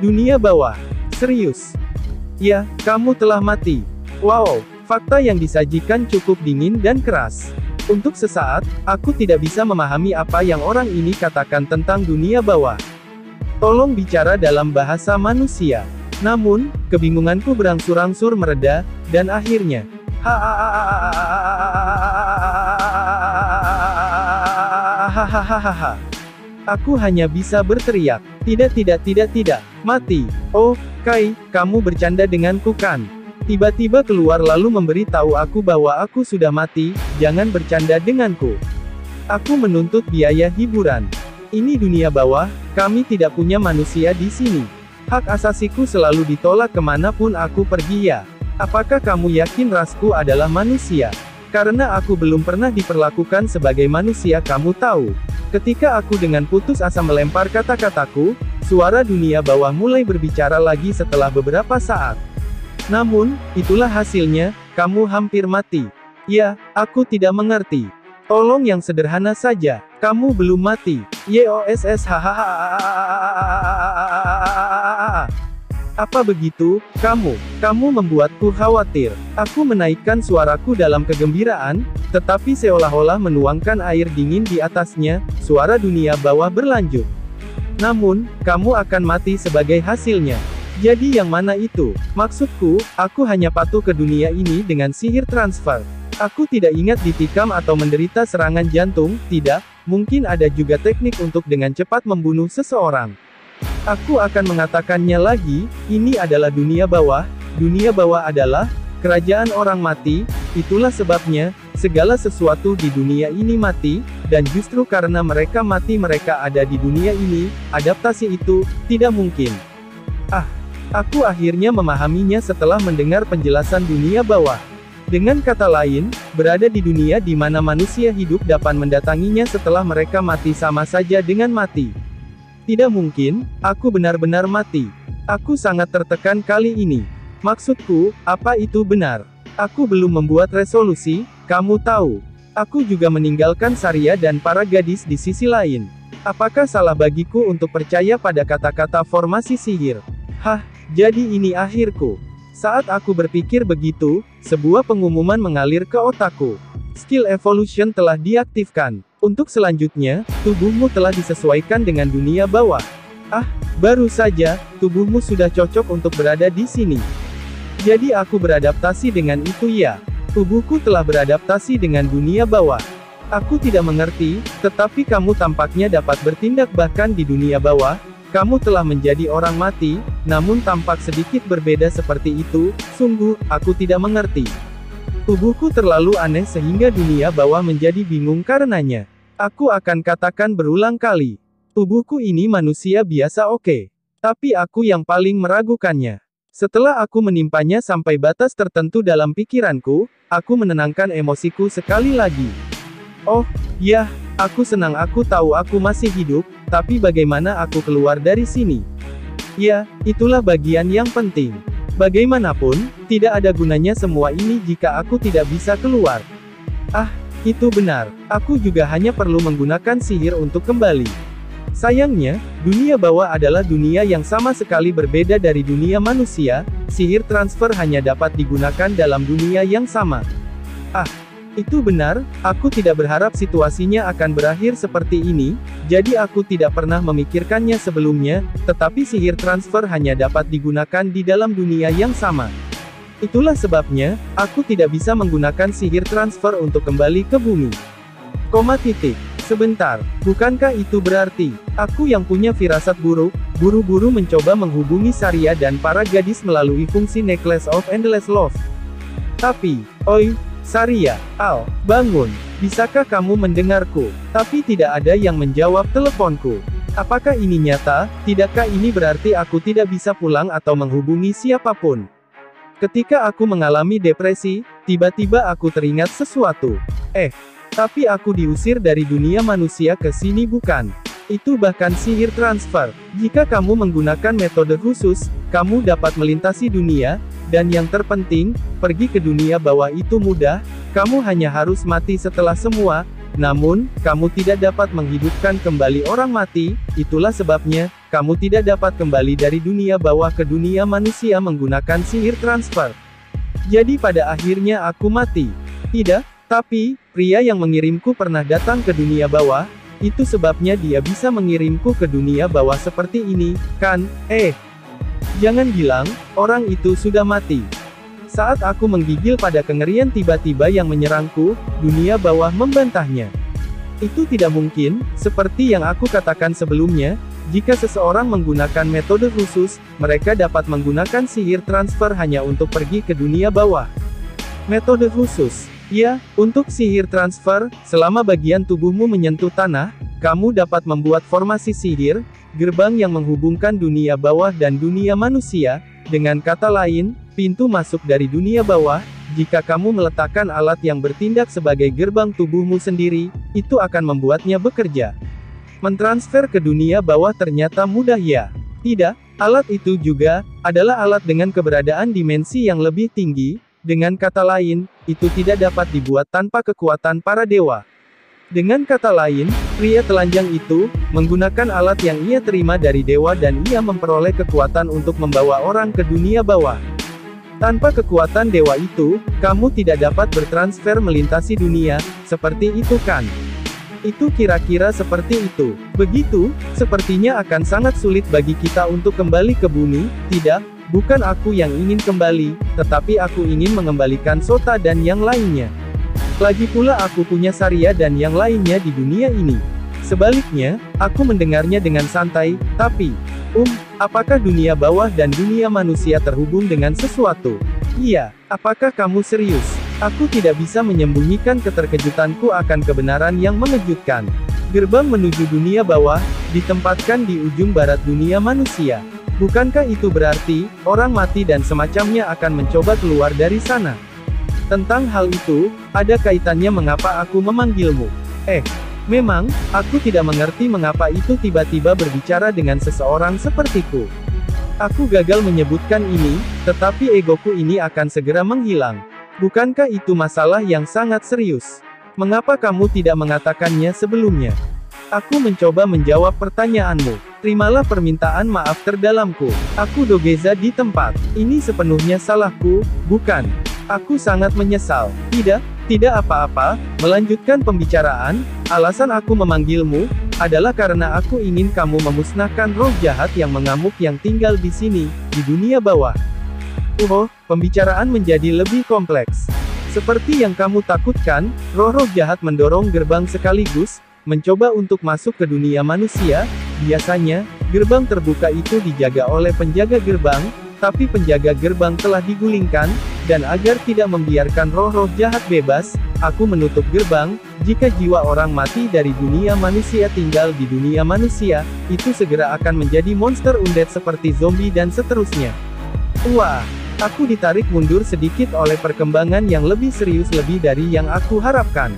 Dunia bawah. Serius? Ya, kamu telah mati. Wow, fakta yang disajikan cukup dingin dan keras. Untuk sesaat, aku tidak bisa memahami apa yang orang ini katakan tentang dunia bawah. Tolong bicara dalam bahasa manusia. Namun, kebingunganku berangsur-angsur mereda, dan akhirnya, aku hanya bisa berteriak, tidak, mati. Oh, Kai, kamu bercanda denganku kan? Tiba-tiba keluar lalu memberitahu aku bahwa aku sudah mati, jangan bercanda denganku. Aku menuntut biaya hiburan. Ini dunia bawah, kami tidak punya manusia di sini. Hak asasiku selalu ditolak kemanapun aku pergi ya. Apakah kamu yakin rasku adalah manusia? Karena aku belum pernah diperlakukan sebagai manusia, kamu tahu. Ketika aku dengan putus asa melempar kata-kataku, suara dunia bawah mulai berbicara lagi setelah beberapa saat. Namun, itulah hasilnya, kamu hampir mati. Ya, aku tidak mengerti. Tolong yang sederhana saja, kamu belum mati. YOSS hahaha. Apa begitu, kamu membuatku khawatir. Aku menaikkan suaraku dalam kegembiraan, tetapi seolah-olah menuangkan air dingin di atasnya, suara dunia bawah berlanjut. Namun, kamu akan mati sebagai hasilnya. Jadi yang mana itu? Maksudku, aku hanya patuh ke dunia ini dengan sihir transfer. Aku tidak ingat ditikam atau menderita serangan jantung, tidak, mungkin ada juga teknik untuk dengan cepat membunuh seseorang. Aku akan mengatakannya lagi, ini adalah dunia bawah adalah, kerajaan orang mati, itulah sebabnya, segala sesuatu di dunia ini mati, dan justru karena mereka mati mereka ada di dunia ini, adaptasi itu, tidak mungkin. Aku akhirnya memahaminya setelah mendengar penjelasan dunia bawah. Dengan kata lain, berada di dunia di mana manusia hidup dapat mendatanginya setelah mereka mati sama saja dengan mati. Tidak mungkin, aku benar-benar mati. Aku sangat tertekan kali ini. Maksudku, apa itu benar? Aku belum membuat resolusi, kamu tahu. Aku juga meninggalkan Saria dan para gadis di sisi lain. Apakah salah bagiku untuk percaya pada kata-kata formasi sihir? Jadi ini akhirku. Saat aku berpikir begitu, sebuah pengumuman mengalir ke otakku. Skill Evolution telah diaktifkan. Untuk selanjutnya, tubuhmu telah disesuaikan dengan dunia bawah. Baru saja, tubuhmu sudah cocok untuk berada di sini. Jadi aku beradaptasi dengan itu ya. Tubuhku telah beradaptasi dengan dunia bawah. Aku tidak mengerti, tetapi kamu tampaknya dapat bertindak bahkan di dunia bawah. Kamu telah menjadi orang mati, namun tampak sedikit berbeda seperti itu, sungguh, aku tidak mengerti. Tubuhku terlalu aneh sehingga dunia bawah menjadi bingung karenanya. Aku akan katakan berulang kali. Tubuhku ini manusia biasa oke. Tapi aku yang paling meragukannya. Setelah aku menimpanya sampai batas tertentu dalam pikiranku, aku menenangkan emosiku sekali lagi. Oh, ya, aku senang aku tahu aku masih hidup. Tapi bagaimana aku keluar dari sini? Ya, itulah bagian yang penting. Bagaimanapun, tidak ada gunanya semua ini jika aku tidak bisa keluar. Itu benar. Aku juga hanya perlu menggunakan sihir untuk kembali. Sayangnya, dunia bawah adalah dunia yang sama sekali berbeda dari dunia manusia. Sihir transfer hanya dapat digunakan dalam dunia yang sama. Itu benar, aku tidak berharap situasinya akan berakhir seperti ini, jadi aku tidak pernah memikirkannya sebelumnya, tetapi sihir transfer hanya dapat digunakan di dalam dunia yang sama. Itulah sebabnya, aku tidak bisa menggunakan sihir transfer untuk kembali ke bumi. Sebentar, bukankah itu berarti, aku yang punya firasat buruk, buru-buru mencoba menghubungi Saria dan para gadis melalui fungsi Necklace of Endless Love. Tapi, oi, Saria, bangun. Bisakah kamu mendengarku? Tapi tidak ada yang menjawab teleponku. Apakah ini nyata? Tidakkah ini berarti aku tidak bisa pulang atau menghubungi siapapun? Ketika aku mengalami depresi, tiba-tiba aku teringat sesuatu. Tapi aku diusir dari dunia manusia ke sini bukan? Itu bahkan sihir transfer. Jika kamu menggunakan metode khusus, kamu dapat melintasi dunia. Dan yang terpenting, pergi ke dunia bawah itu mudah, kamu hanya harus mati setelah semua, namun, kamu tidak dapat menghidupkan kembali orang mati, itulah sebabnya, kamu tidak dapat kembali dari dunia bawah ke dunia manusia menggunakan sihir transfer. Jadi pada akhirnya aku mati. Tidak, tapi, pria yang mengirimku pernah datang ke dunia bawah, itu sebabnya dia bisa mengirimku ke dunia bawah seperti ini, kan? Jangan bilang, orang itu sudah mati. Saat aku menggigil pada kengerian tiba-tiba yang menyerangku, dunia bawah membantahnya. Itu tidak mungkin, seperti yang aku katakan sebelumnya, jika seseorang menggunakan metode khusus, mereka dapat menggunakan sihir transfer hanya untuk pergi ke dunia bawah. Metode khusus. Ya, untuk sihir transfer, selama bagian tubuhmu menyentuh tanah, kamu dapat membuat formasi sihir, gerbang yang menghubungkan dunia bawah dan dunia manusia. Dengan kata lain, pintu masuk dari dunia bawah. Jika kamu meletakkan alat yang bertindak sebagai gerbang tubuhmu sendiri, itu akan membuatnya bekerja. Mentransfer ke dunia bawah ternyata mudah ya? Tidak, alat itu juga adalah alat dengan keberadaan dimensi yang lebih tinggi. Dengan kata lain, itu tidak dapat dibuat tanpa kekuatan para dewa. Dengan kata lain, pria telanjang itu menggunakan alat yang ia terima dari dewa dan ia memperoleh kekuatan untuk membawa orang ke dunia bawah. Tanpa kekuatan dewa itu, kamu tidak dapat bertransfer melintasi dunia, seperti itu kan? Itu kira-kira seperti itu. Begitu, sepertinya akan sangat sulit bagi kita untuk kembali ke bumi. Tidak, bukan aku yang ingin kembali, tetapi aku ingin mengembalikan Sota dan yang lainnya. Lagi pula aku punya Saria dan yang lainnya di dunia ini. Sebaliknya, aku mendengarnya dengan santai, tapi, apakah dunia bawah dan dunia manusia terhubung dengan sesuatu? Iya, apakah kamu serius? Aku tidak bisa menyembunyikan keterkejutanku akan kebenaran yang mengejutkan. Gerbang menuju dunia bawah, ditempatkan di ujung barat dunia manusia. Bukankah itu berarti, orang mati dan semacamnya akan mencoba keluar dari sana? Tentang hal itu, ada kaitannya mengapa aku memanggilmu. Memang, aku tidak mengerti mengapa itu tiba-tiba berbicara dengan seseorang sepertiku. Aku gagal menyebutkan ini, tetapi egoku ini akan segera menghilang. Bukankah itu masalah yang sangat serius? Mengapa kamu tidak mengatakannya sebelumnya? Aku mencoba menjawab pertanyaanmu. Terimalah permintaan maaf terdalamku. Aku Dogeza di tempat. Ini sepenuhnya salahku, bukan? Aku sangat menyesal. Tidak apa-apa, melanjutkan pembicaraan, alasan aku memanggilmu, adalah karena aku ingin kamu memusnahkan roh jahat yang mengamuk yang tinggal di sini, di dunia bawah. Pembicaraan menjadi lebih kompleks. Seperti yang kamu takutkan, roh-roh jahat mendorong gerbang sekaligus, mencoba untuk masuk ke dunia manusia. Biasanya, gerbang terbuka itu dijaga oleh penjaga gerbang, tapi penjaga gerbang telah digulingkan, dan agar tidak membiarkan roh-roh jahat bebas, aku menutup gerbang. Jika jiwa orang mati dari dunia manusia tinggal di dunia manusia, itu segera akan menjadi monster undead seperti zombie dan seterusnya. Wah, aku ditarik mundur sedikit oleh perkembangan yang lebih serius lebih dari yang aku harapkan.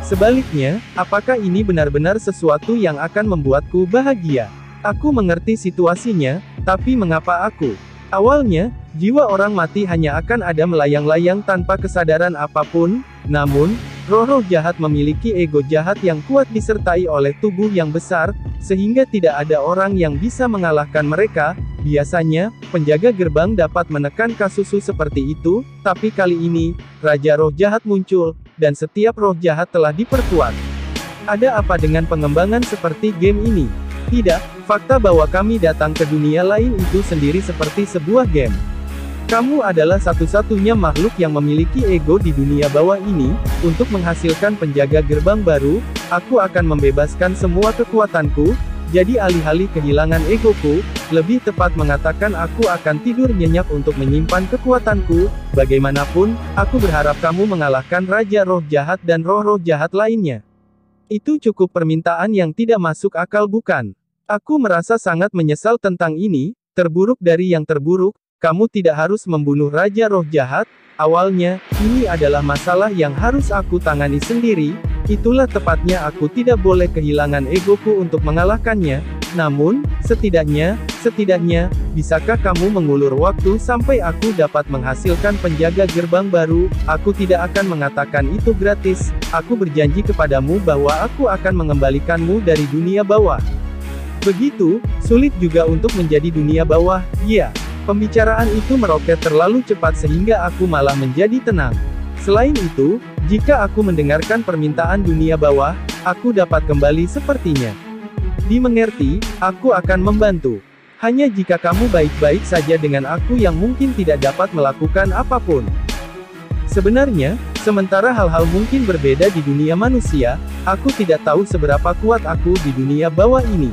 Sebaliknya, apakah ini benar-benar sesuatu yang akan membuatku bahagia? Aku mengerti situasinya, tapi mengapa aku? Awalnya, jiwa orang mati hanya akan ada melayang-layang tanpa kesadaran apapun, namun, roh-roh jahat memiliki ego jahat yang kuat disertai oleh tubuh yang besar, sehingga tidak ada orang yang bisa mengalahkan mereka. Biasanya, penjaga gerbang dapat menekan kasus seperti itu, tapi kali ini, Raja Roh Jahat muncul, dan setiap roh jahat telah diperkuat. Ada apa dengan pengembangan seperti game ini? Tidak, fakta bahwa kami datang ke dunia lain itu sendiri seperti sebuah game. Kamu adalah satu-satunya makhluk yang memiliki ego di dunia bawah ini. Untuk menghasilkan penjaga gerbang baru, aku akan membebaskan semua kekuatanku, jadi alih-alih kehilangan egoku, lebih tepat mengatakan aku akan tidur nyenyak untuk menyimpan kekuatanku. Bagaimanapun, aku berharap kamu mengalahkan Raja Roh Jahat dan roh-roh jahat lainnya. Itu cukup permintaan yang tidak masuk akal bukan? Aku merasa sangat menyesal tentang ini, terburuk dari yang terburuk, kamu tidak harus membunuh Raja Roh Jahat. Awalnya, ini adalah masalah yang harus aku tangani sendiri, itulah tepatnya aku tidak boleh kehilangan egoku untuk mengalahkannya. Namun, setidaknya, bisakah kamu mengulur waktu sampai aku dapat menghasilkan penjaga gerbang baru? Aku tidak akan mengatakan itu gratis, aku berjanji kepadamu bahwa aku akan mengembalikanmu dari dunia bawah. Begitu, sulit juga untuk menjadi dunia bawah, ya. Pembicaraan itu meroket terlalu cepat sehingga aku malah menjadi tenang. Selain itu, jika aku mendengarkan permintaan dunia bawah, aku dapat kembali sepertinya. Dimengerti, aku akan membantu. Hanya jika kamu baik-baik saja dengan aku yang mungkin tidak dapat melakukan apapun. Sebenarnya, sementara hal-hal mungkin berbeda di dunia manusia, aku tidak tahu seberapa kuat aku di dunia bawah ini.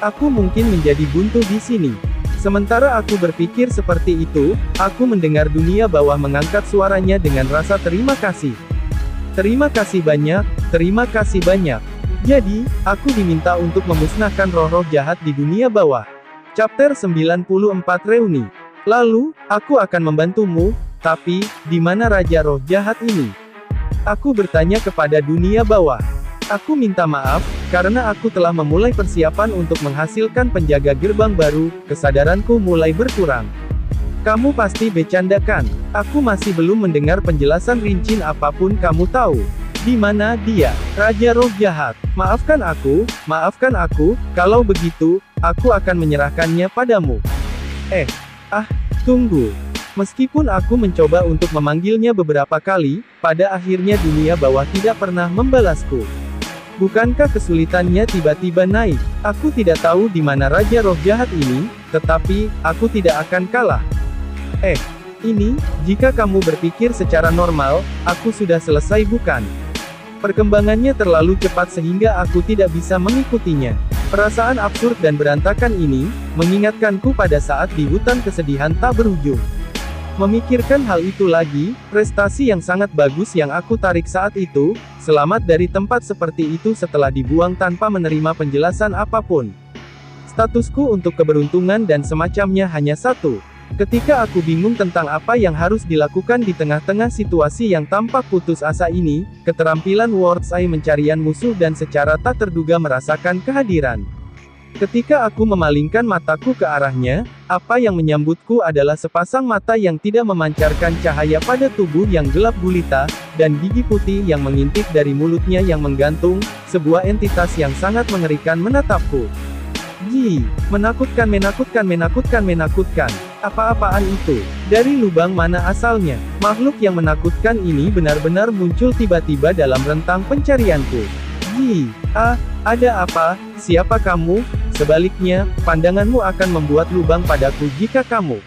Aku mungkin menjadi buntu di sini. Sementara aku berpikir seperti itu, aku mendengar dunia bawah mengangkat suaranya dengan rasa terima kasih. Terima kasih banyak, terima kasih banyak. Jadi, aku diminta untuk memusnahkan roh-roh jahat di dunia bawah. Chapter 94 Reuni. Lalu, aku akan membantumu, tapi, di mana Raja Roh Jahat ini? Aku bertanya kepada dunia bawah. Aku minta maaf, karena aku telah memulai persiapan untuk menghasilkan penjaga gerbang baru, kesadaranku mulai berkurang. Kamu pasti bercandakan. Aku masih belum mendengar penjelasan rinci apapun kamu tahu. Di mana dia, Raja Roh Jahat? Maafkan aku, kalau begitu, aku akan menyerahkannya padamu. Tunggu. Meskipun aku mencoba untuk memanggilnya beberapa kali, pada akhirnya dunia bawah tidak pernah membalasku. Bukankah kesulitannya tiba-tiba naik? Aku tidak tahu di mana Raja Roh Jahat ini, tetapi, aku tidak akan kalah. Jika kamu berpikir secara normal, aku sudah selesai bukan? Perkembangannya terlalu cepat sehingga aku tidak bisa mengikutinya. Perasaan absurd dan berantakan ini, mengingatkanku pada saat di hutan kesedihan tak berujung. Memikirkan hal itu lagi, prestasi yang sangat bagus yang aku tarik saat itu, selamat dari tempat seperti itu setelah dibuang tanpa menerima penjelasan apapun. Statusku untuk keberuntungan dan semacamnya hanya satu. Ketika aku bingung tentang apa yang harus dilakukan di tengah-tengah situasi yang tampak putus asa ini, keterampilan World's Eye mencarian musuh dan secara tak terduga merasakan kehadiran. Ketika aku memalingkan mataku ke arahnya, apa yang menyambutku adalah sepasang mata yang tidak memancarkan cahaya pada tubuh yang gelap gulita, dan gigi putih yang mengintip dari mulutnya yang menggantung, sebuah entitas yang sangat mengerikan menatapku. Menakutkan. Apa-apaan itu? Dari lubang mana asalnya? Makhluk yang menakutkan ini benar-benar muncul tiba-tiba dalam rentang pencarianku. Ada apa? Siapa kamu? Sebaliknya, pandanganmu akan membuat lubang padaku jika kamu.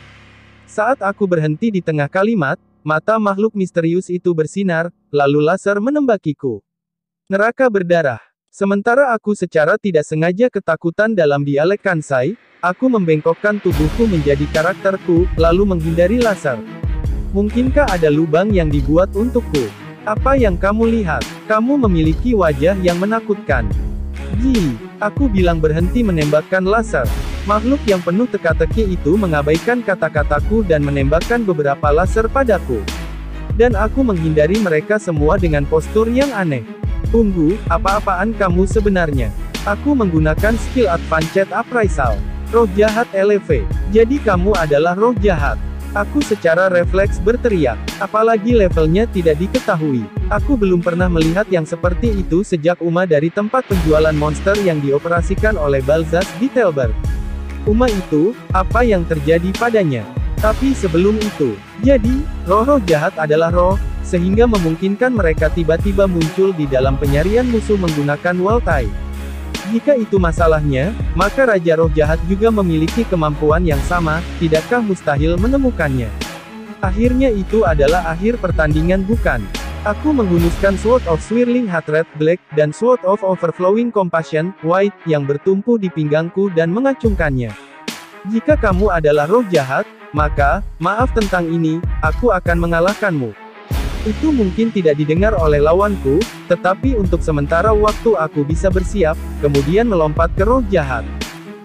Saat aku berhenti di tengah kalimat, mata makhluk misterius itu bersinar, lalu laser menembakiku. Neraka berdarah. Sementara aku secara tidak sengaja ketakutan dalam dialek Kansai, aku membengkokkan tubuhku menjadi karakterku, lalu menghindari laser. Mungkinkah ada lubang yang dibuat untukku? Apa yang kamu lihat? Kamu memiliki wajah yang menakutkan. Aku bilang berhenti menembakkan laser. Makhluk yang penuh teka-teki itu mengabaikan kata-kataku dan menembakkan beberapa laser padaku. Dan aku menghindari mereka semua dengan postur yang aneh. Tunggu, apa-apaan kamu sebenarnya? Aku menggunakan skill Advanced Appraisal. Roh Jahat LV. Jadi kamu adalah roh jahat. Aku secara refleks berteriak. Apalagi levelnya tidak diketahui. Aku belum pernah melihat yang seperti itu sejak Uma dari tempat penjualan monster yang dioperasikan oleh Balzas di Telberg. Uma itu, apa yang terjadi padanya? Tapi sebelum itu, jadi, roh-roh jahat adalah roh, sehingga memungkinkan mereka tiba-tiba muncul di dalam penyarian musuh menggunakan Waltai. Jika itu masalahnya, maka Raja Roh Jahat juga memiliki kemampuan yang sama, tidakkah mustahil menemukannya? Akhirnya itu adalah akhir pertandingan bukan? Aku menghunuskan Sword of Swirling Hatred Black, dan Sword of Overflowing Compassion White, yang bertumpu di pinggangku dan mengacungkannya. Jika kamu adalah roh jahat, maka, maaf tentang ini, aku akan mengalahkanmu. Itu mungkin tidak didengar oleh lawanku, tetapi untuk sementara waktu aku bisa bersiap, kemudian melompat ke roh jahat.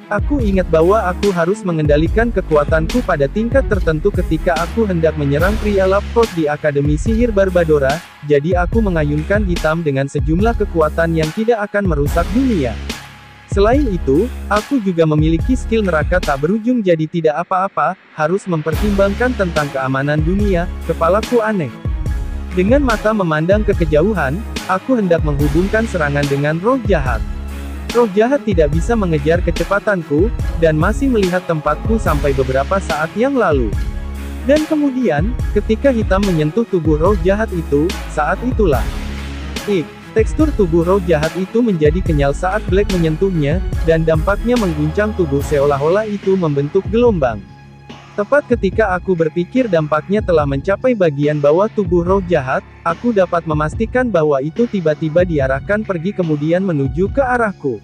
Aku ingat bahwa aku harus mengendalikan kekuatanku pada tingkat tertentu ketika aku hendak menyerang pria Lapkot di Akademi Sihir Barbadora, jadi aku mengayunkan hitam dengan sejumlah kekuatan yang tidak akan merusak dunia. Selain itu, aku juga memiliki skill neraka tak berujung jadi tidak apa-apa, harus mempertimbangkan tentang keamanan dunia, kepalaku aneh. Dengan mata memandang ke kejauhan, aku hendak menghubungkan serangan dengan roh jahat. Roh jahat tidak bisa mengejar kecepatanku, dan masih melihat tempatku sampai beberapa saat yang lalu. Dan kemudian, ketika hitam menyentuh tubuh roh jahat itu, saat itulah. Tekstur tubuh roh jahat itu menjadi kenyal saat Black menyentuhnya, dan dampaknya mengguncang tubuh seolah-olah itu membentuk gelombang. Tepat ketika aku berpikir dampaknya telah mencapai bagian bawah tubuh roh jahat, aku dapat memastikan bahwa itu tiba-tiba diarahkan pergi kemudian menuju ke arahku.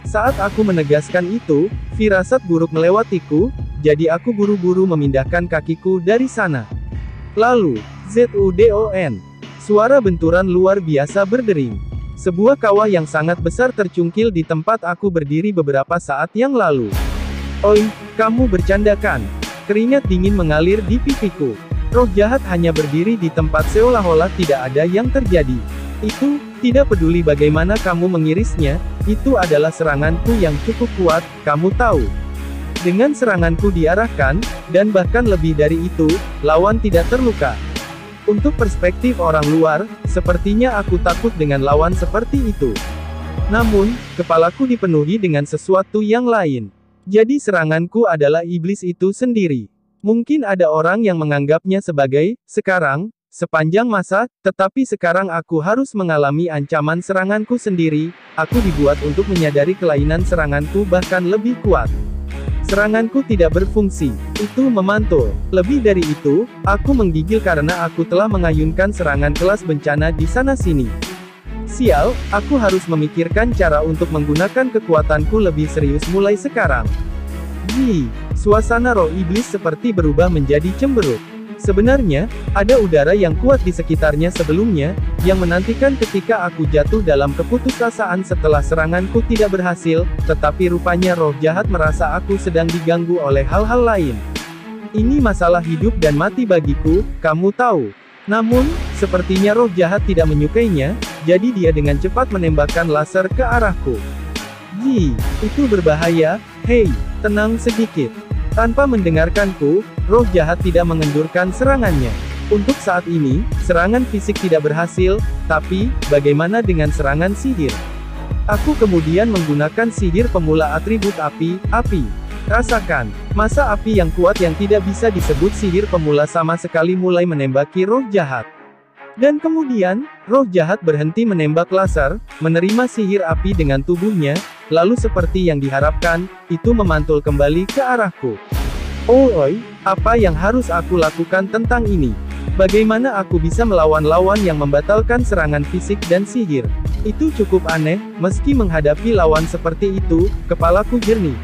Saat aku menegaskan itu, firasat buruk melewatiku, jadi aku buru-buru memindahkan kakiku dari sana. Lalu, ZUDON. Suara benturan luar biasa berdering. Sebuah kawah yang sangat besar tercungkil di tempat aku berdiri beberapa saat yang lalu. Oi, kamu bercanda kan? Keringat dingin mengalir di pipiku. Roh jahat hanya berdiri di tempat seolah-olah tidak ada yang terjadi. Itu, tidak peduli bagaimana kamu mengirisnya, itu adalah seranganku yang cukup kuat, kamu tahu. Dengan seranganku diarahkan, dan bahkan lebih dari itu, lawan tidak terluka. Untuk perspektif orang luar, sepertinya aku takut dengan lawan seperti itu. Namun, kepalaku dipenuhi dengan sesuatu yang lain. Jadi seranganku adalah iblis itu sendiri. Mungkin ada orang yang menganggapnya sebagai, sekarang, sepanjang masa, tetapi sekarang aku harus mengalami ancaman seranganku sendiri, aku dibuat untuk menyadari kelainan seranganku bahkan lebih kuat. Seranganku tidak berfungsi, itu memantul. Lebih dari itu, aku menggigil karena aku telah mengayunkan serangan kelas bencana di sana-sini. Sial, aku harus memikirkan cara untuk menggunakan kekuatanku lebih serius mulai sekarang. Suasana roh iblis seperti berubah menjadi cemberut. Sebenarnya, ada udara yang kuat di sekitarnya sebelumnya, yang menantikan ketika aku jatuh dalam keputusasaan setelah seranganku tidak berhasil, tetapi rupanya roh jahat merasa aku sedang diganggu oleh hal-hal lain. Ini masalah hidup dan mati bagiku, kamu tahu. Namun, sepertinya roh jahat tidak menyukainya, jadi dia dengan cepat menembakkan laser ke arahku. Itu berbahaya, hei, tenang sedikit. Tanpa mendengarkanku, roh jahat tidak mengendurkan serangannya. Untuk saat ini, serangan fisik tidak berhasil, tapi, bagaimana dengan serangan sihir? Aku kemudian menggunakan sihir pemula atribut api. Rasakan, masa api yang kuat yang tidak bisa disebut sihir pemula sama sekali mulai menembaki roh jahat. Dan kemudian, roh jahat berhenti menembak laser, menerima sihir api dengan tubuhnya, lalu seperti yang diharapkan, itu memantul kembali ke arahku. Oi, apa yang harus aku lakukan tentang ini? Bagaimana aku bisa melawan lawan yang membatalkan serangan fisik dan sihir? Itu cukup aneh, meski menghadapi lawan seperti itu, kepalaku jernih.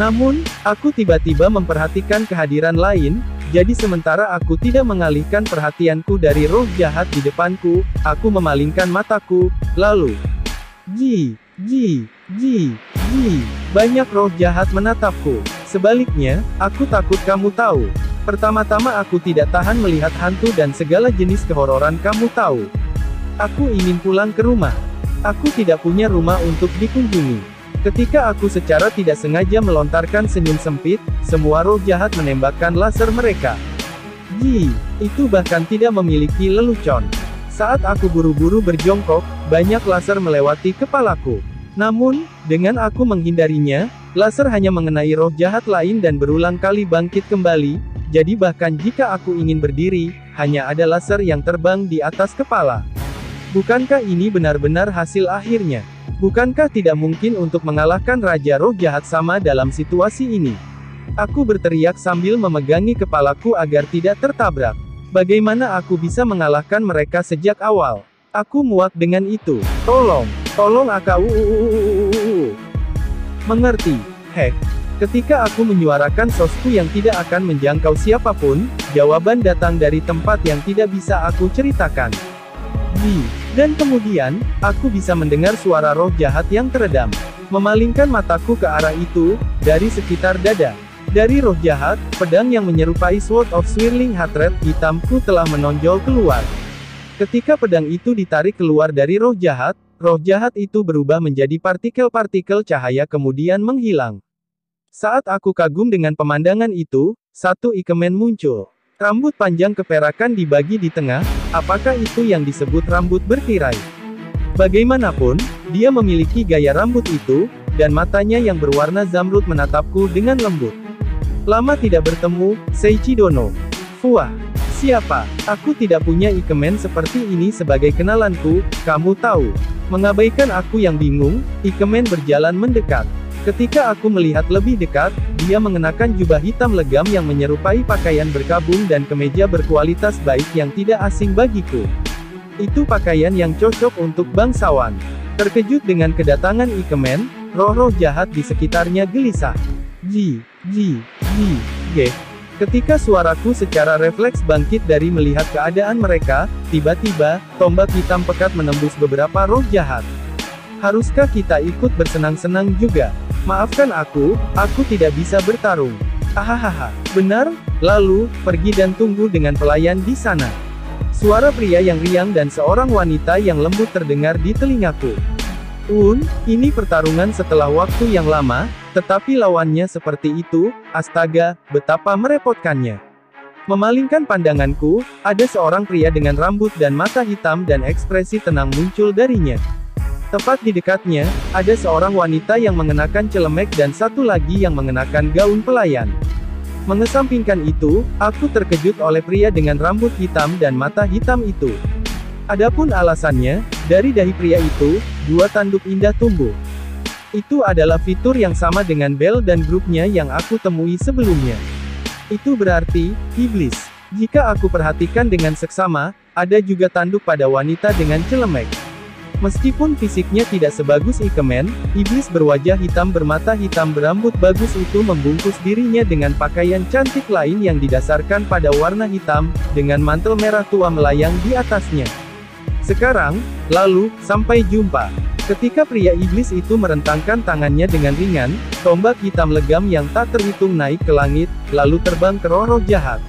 Namun, aku tiba-tiba memperhatikan kehadiran lain, jadi sementara aku tidak mengalihkan perhatianku dari roh jahat di depanku, aku memalingkan mataku, lalu... Banyak roh jahat menatapku. Sebaliknya, aku takut kamu tahu. Pertama-tama aku tidak tahan melihat hantu dan segala jenis kehororan kamu tahu. Aku ingin pulang ke rumah. Aku tidak punya rumah untuk dikunjungi. Ketika aku secara tidak sengaja melontarkan senyum sempit, semua roh jahat menembakkan laser mereka. Itu bahkan tidak memiliki lelucon. Saat aku buru-buru berjongkok, banyak laser melewati kepalaku. Namun, dengan aku menghindarinya, laser hanya mengenai roh jahat lain dan berulang kali bangkit kembali, jadi bahkan jika aku ingin berdiri, hanya ada laser yang terbang di atas kepala. Bukankah ini benar-benar hasil akhirnya? Bukankah tidak mungkin untuk mengalahkan Raja Roh Jahat sama dalam situasi ini? Aku berteriak sambil memegangi kepalaku agar tidak tertabrak. Bagaimana aku bisa mengalahkan mereka sejak awal? Aku muak dengan itu. Tolong aku. Mengerti? Ketika aku menyuarakan sosku yang tidak akan menjangkau siapapun, jawaban datang dari tempat yang tidak bisa aku ceritakan. Dan kemudian, aku bisa mendengar suara roh jahat yang teredam. Memalingkan mataku ke arah itu, dari sekitar dada. Dari roh jahat, pedang yang menyerupai Sword of Swirling Hatred hitamku telah menonjol keluar. Ketika pedang itu ditarik keluar dari roh jahat itu berubah menjadi partikel-partikel cahaya kemudian menghilang. Saat aku kagum dengan pemandangan itu, satu ikemen muncul. Rambut panjang keperakan dibagi di tengah, apakah itu yang disebut rambut bertirai? Bagaimanapun, dia memiliki gaya rambut itu, dan matanya yang berwarna zamrud menatapku dengan lembut. Lama tidak bertemu, Seiichi Dono. Fuah. Siapa? Aku tidak punya ikemen seperti ini sebagai kenalanku, kamu tahu. Mengabaikan aku yang bingung, ikemen berjalan mendekat. Ketika aku melihat lebih dekat, dia mengenakan jubah hitam legam yang menyerupai pakaian berkabung dan kemeja berkualitas baik yang tidak asing bagiku. Itu pakaian yang cocok untuk bangsawan. Terkejut dengan kedatangan ikemen, roh-roh jahat di sekitarnya gelisah. Ketika suaraku secara refleks bangkit dari melihat keadaan mereka, tiba-tiba, tombak hitam pekat menembus beberapa roh jahat. Haruskah kita ikut bersenang-senang juga? Maafkan aku tidak bisa bertarung. Hahaha, benar? Lalu, pergi dan tunggu dengan pelayan di sana. Suara pria yang riang dan seorang wanita yang lembut terdengar di telingaku. Ini pertarungan setelah waktu yang lama, tetapi lawannya seperti itu, astaga, betapa merepotkannya. Memalingkan pandanganku, ada seorang pria dengan rambut dan mata hitam dan ekspresi tenang muncul darinya. Tepat di dekatnya, ada seorang wanita yang mengenakan celemek dan satu lagi yang mengenakan gaun pelayan. Mengesampingkan itu, aku terkejut oleh pria dengan rambut hitam dan mata hitam itu. Adapun alasannya, dari dahi pria itu, 2 tanduk indah tumbuh. Itu adalah fitur yang sama dengan Bell dan grupnya yang aku temui sebelumnya. Itu berarti, iblis. Jika aku perhatikan dengan seksama, ada juga tanduk pada wanita dengan celemek. Meskipun fisiknya tidak sebagus Ikemen, iblis berwajah hitam bermata hitam berambut bagus itu membungkus dirinya dengan pakaian cantik lain yang didasarkan pada warna hitam, dengan mantel merah tua melayang di atasnya. Sekarang, lalu, sampai jumpa. Ketika pria iblis itu merentangkan tangannya dengan ringan, tombak hitam legam yang tak terhitung naik ke langit, lalu terbang ke roh-roh jahat.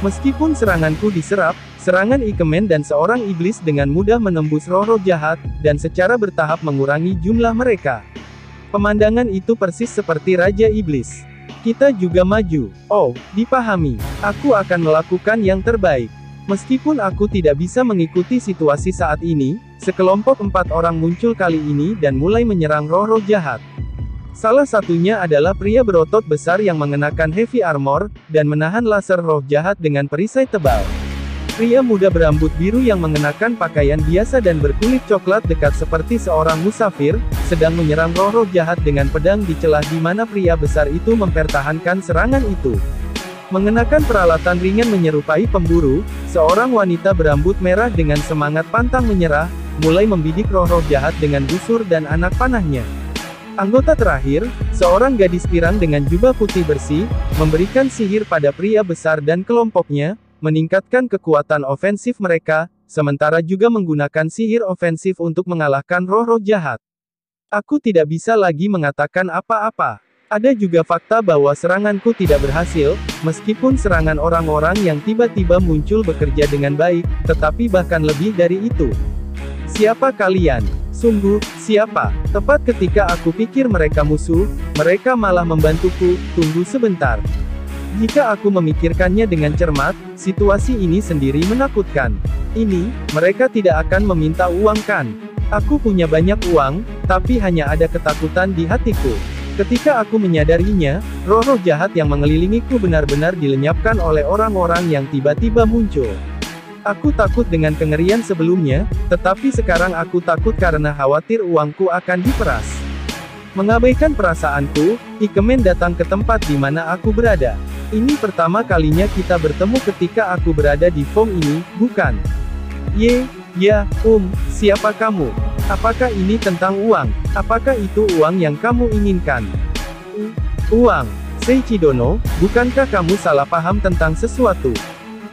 Meskipun seranganku diserap, serangan Ikemen dan seorang iblis dengan mudah menembus roh-roh jahat, dan secara bertahap mengurangi jumlah mereka. Pemandangan itu persis seperti Raja Iblis. Kita juga maju. Oh, dipahami. Aku akan melakukan yang terbaik. Meskipun aku tidak bisa mengikuti situasi saat ini, sekelompok 4 orang muncul kali ini dan mulai menyerang roh-roh jahat. Salah satunya adalah pria berotot besar yang mengenakan heavy armor, dan menahan laser roh jahat dengan perisai tebal. Pria muda berambut biru yang mengenakan pakaian biasa dan berkulit coklat dekat seperti seorang musafir, sedang menyerang roh-roh jahat dengan pedang di celah di mana pria besar itu mempertahankan serangan itu. Mengenakan peralatan ringan menyerupai pemburu, seorang wanita berambut merah dengan semangat pantang menyerah, mulai membidik roh-roh jahat dengan busur dan anak panahnya. Anggota terakhir, seorang gadis pirang dengan jubah putih bersih, memberikan sihir pada pria besar dan kelompoknya, meningkatkan kekuatan ofensif mereka, sementara juga menggunakan sihir ofensif untuk mengalahkan roh-roh jahat. Aku tidak bisa lagi mengatakan apa-apa. Ada juga fakta bahwa seranganku tidak berhasil, meskipun serangan orang-orang yang tiba-tiba muncul bekerja dengan baik, tetapi bahkan lebih dari itu. Siapa kalian? Sungguh, siapa? Tepat ketika aku pikir mereka musuh, mereka malah membantuku. Tunggu sebentar. Jika aku memikirkannya dengan cermat, situasi ini sendiri menakutkan. Mereka tidak akan meminta uang kan? Aku punya banyak uang, tapi hanya ada ketakutan di hatiku. Ketika aku menyadarinya, roh-roh jahat yang mengelilingiku benar-benar dilenyapkan oleh orang-orang yang tiba-tiba muncul. Aku takut dengan kengerian sebelumnya, tetapi sekarang aku takut karena khawatir uangku akan diperas. Mengabaikan perasaanku, Ikemen datang ke tempat di mana aku berada. Ini pertama kalinya kita bertemu ketika aku berada di foam ini, bukan? Siapa kamu? Apakah ini tentang uang? Apakah itu uang yang kamu inginkan? Uang? Seiichi Dono, bukankah kamu salah paham tentang sesuatu?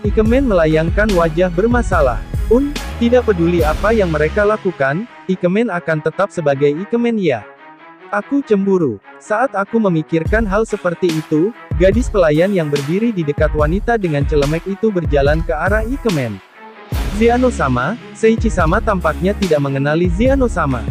Ikemen melayangkan wajah bermasalah. Tidak peduli apa yang mereka lakukan, Ikemen akan tetap sebagai Ikemen ya. Aku cemburu. Saat aku memikirkan hal seperti itu, gadis pelayan yang berdiri di dekat wanita dengan celemek itu berjalan ke arah Ikemen. Zeano-sama, Seiichi-sama tampaknya tidak mengenali Zeano-sama.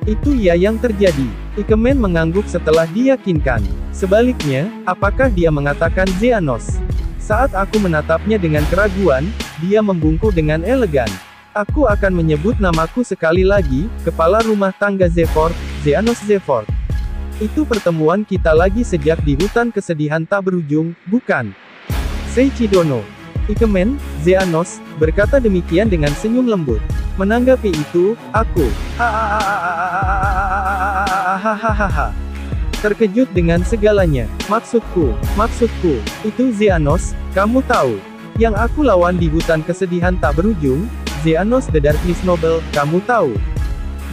Itu ya yang terjadi. Ikemen mengangguk setelah diyakinkan. Sebaliknya, apakah dia mengatakan Zeanos? Saat aku menatapnya dengan keraguan, dia membungkuk dengan elegan. Aku akan menyebut namaku sekali lagi, kepala rumah tangga Zefort, Zeanos Zefort. Itu pertemuan kita lagi sejak di hutan kesedihan tak berujung, bukan? Seiichi Dono. Ikemen, Zeanos, berkata demikian dengan senyum lembut. Menanggapi itu, aku terkejut dengan segalanya. Maksudku, itu Zeanos, kamu tahu. Yang aku lawan di hutan kesedihan tak berujung, Zeanos the Darkness Noble, kamu tahu.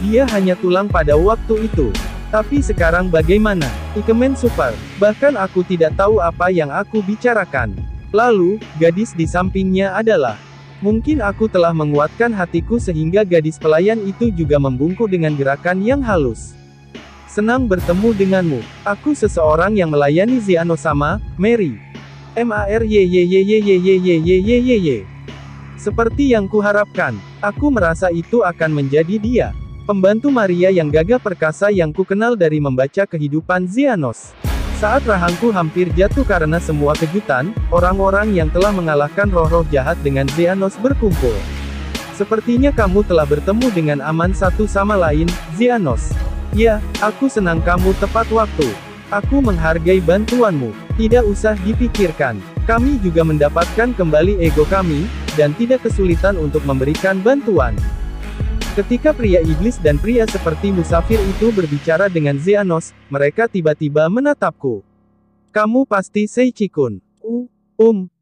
Dia hanya tulang pada waktu itu. Tapi sekarang bagaimana? Ikemen super. Bahkan aku tidak tahu apa yang aku bicarakan. Lalu, gadis di sampingnya adalah. Mungkin aku telah menguatkan hatiku sehingga gadis pelayan itu juga membungkuk dengan gerakan yang halus. Senang bertemu denganmu. Aku seseorang yang melayani Zeano-sama, Mary. MARYYYYYYYYYYY. Seperti yang kuharapkan, aku merasa itu akan menjadi dia. Pembantu Maria yang gagah perkasa yang kukenal dari membaca kehidupan Zeanos. Saat rahangku hampir jatuh karena semua kejutan, orang-orang yang telah mengalahkan roh-roh jahat dengan Zeanos berkumpul. Sepertinya kamu telah bertemu dengan aman satu sama lain, Zeanos. Ya, aku senang kamu tepat waktu. Aku menghargai bantuanmu. Tidak usah dipikirkan. Kami juga mendapatkan kembali ego kami, dan tidak kesulitan untuk memberikan bantuan. Ketika pria iblis dan pria seperti musafir itu berbicara dengan Zeanos, mereka tiba-tiba menatapku. Kamu pasti Seichi-kun.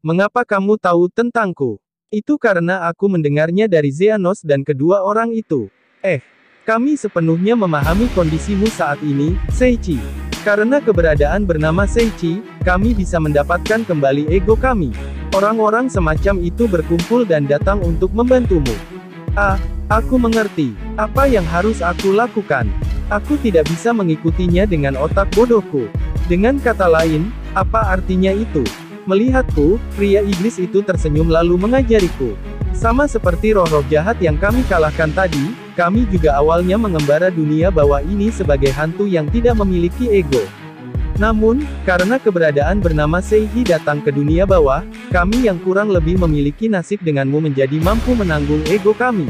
Mengapa kamu tahu tentangku? Itu karena aku mendengarnya dari Zeanos dan kedua orang itu. Kami sepenuhnya memahami kondisimu saat ini, Seichi. Karena keberadaan bernama Seichi, kami bisa mendapatkan kembali ego kami. Orang-orang semacam itu berkumpul dan datang untuk membantumu. Aku mengerti. Apa yang harus aku lakukan? Aku tidak bisa mengikutinya dengan otak bodohku. Dengan kata lain, apa artinya itu? Melihatku, pria iblis itu tersenyum lalu mengajariku. Sama seperti roh-roh jahat yang kami kalahkan tadi, kami juga awalnya mengembara dunia bawah ini sebagai hantu yang tidak memiliki ego. Namun, karena keberadaan bernama Seihi datang ke dunia bawah, kami yang kurang lebih memiliki nasib denganmu menjadi mampu menanggung ego kami.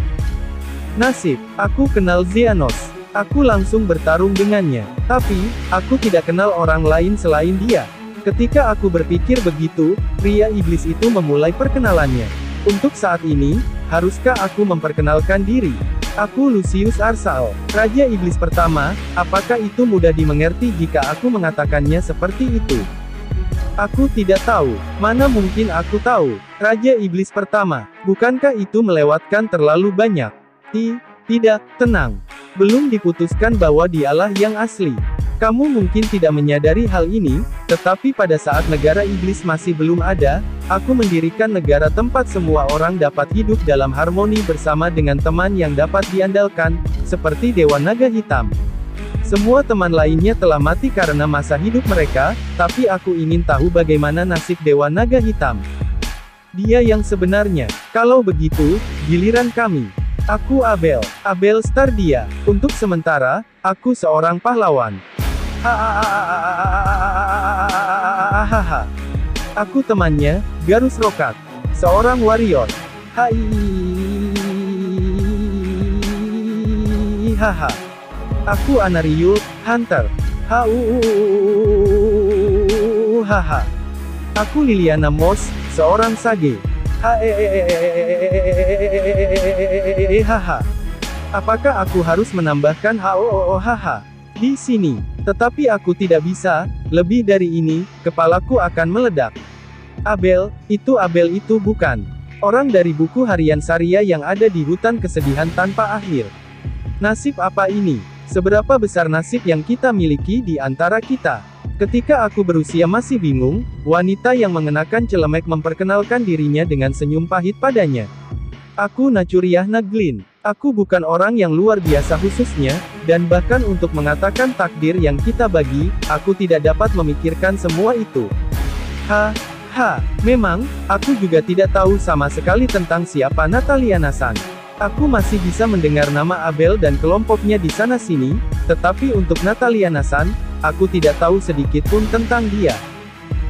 Nasib, aku kenal Zeanos. Aku langsung bertarung dengannya. Tapi, aku tidak kenal orang lain selain dia. Ketika aku berpikir begitu, pria iblis itu memulai perkenalannya. Untuk saat ini, haruskah aku memperkenalkan diri? Aku Lucius Arsal, Raja Iblis pertama. Apakah itu mudah dimengerti jika aku mengatakannya seperti itu? Aku tidak tahu. Mana mungkin aku tahu. Raja Iblis pertama. Bukankah itu melewatkan terlalu banyak? Tidak, tenang. Belum diputuskan bahwa dialah yang asli. Kamu mungkin tidak menyadari hal ini, tetapi pada saat negara iblis masih belum ada, aku mendirikan negara tempat semua orang dapat hidup dalam harmoni bersama dengan teman yang dapat diandalkan, seperti Dewa Naga Hitam. Semua teman lainnya telah mati karena masa hidup mereka, tapi aku ingin tahu bagaimana nasib Dewa Naga Hitam. Dia yang sebenarnya. Kalau begitu, giliran kami. Aku Abel Stardia. Untuk sementara, aku seorang pahlawan. Hahaha. Aku temannya, Garus Rokat. Seorang warrior. Haha. Aku Anariu, Hunter. Haha. Aku Liliana Moss, seorang sage. Haha. Apakah aku harus menambahkan hahaha di sini? Tetapi aku tidak bisa, lebih dari ini, kepalaku akan meledak. Abel itu bukan orang dari buku harian Saria yang ada di hutan kesedihan tanpa akhir. Nasib apa ini? Seberapa besar nasib yang kita miliki di antara kita? Ketika aku berusia masih bingung, wanita yang mengenakan celemek memperkenalkan dirinya dengan senyum pahit padanya. Aku Nachuriah Naglin. Aku bukan orang yang luar biasa khususnya, dan bahkan untuk mengatakan takdir yang kita bagi, aku tidak dapat memikirkan semua itu. Memang, aku juga tidak tahu sama sekali tentang siapa Natalia Nasan. Aku masih bisa mendengar nama Abel dan kelompoknya di sana-sini, tetapi untuk Natalia Nasan, aku tidak tahu sedikit pun tentang dia.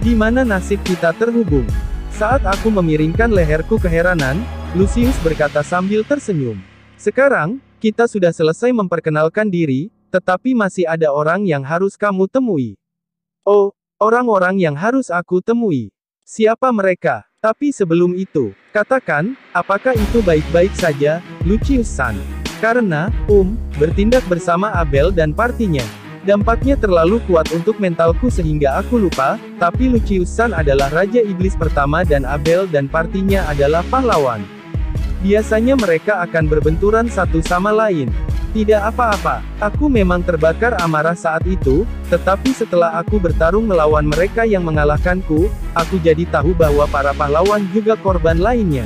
Di mana nasib kita terhubung? Saat aku memiringkan leherku keheranan, Lucius berkata sambil tersenyum. Sekarang, kita sudah selesai memperkenalkan diri, tetapi masih ada orang yang harus kamu temui. Oh, orang-orang yang harus aku temui. Siapa mereka? Tapi sebelum itu, katakan, apakah itu baik-baik saja, Lucius-san? Karena, bertindak bersama Abel dan partinya. Dampaknya terlalu kuat untuk mentalku sehingga aku lupa, tapi Lucius-san adalah Raja Iblis pertama dan Abel dan partinya adalah pahlawan. Biasanya mereka akan berbenturan satu sama lain. Tidak apa-apa, aku memang terbakar amarah saat itu, tetapi setelah aku bertarung melawan mereka yang mengalahkanku, aku jadi tahu bahwa para pahlawan juga korban lainnya.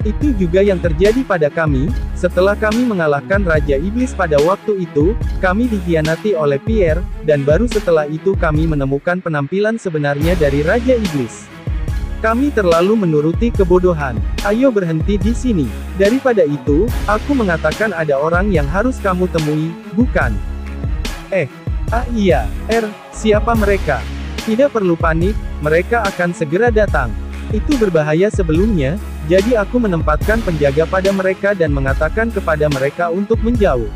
Itu juga yang terjadi pada kami, setelah kami mengalahkan Raja Iblis pada waktu itu, kami dikhianati oleh Pierre, dan baru setelah itu kami menemukan penampilan sebenarnya dari Raja Iblis. Kami terlalu menuruti kebodohan. Ayo berhenti di sini. Daripada itu, aku mengatakan ada orang yang harus kamu temui, bukan? Iya, siapa mereka? Tidak perlu panik, mereka akan segera datang. Itu berbahaya sebelumnya, jadi aku menempatkan penjaga pada mereka dan mengatakan kepada mereka untuk menjauh.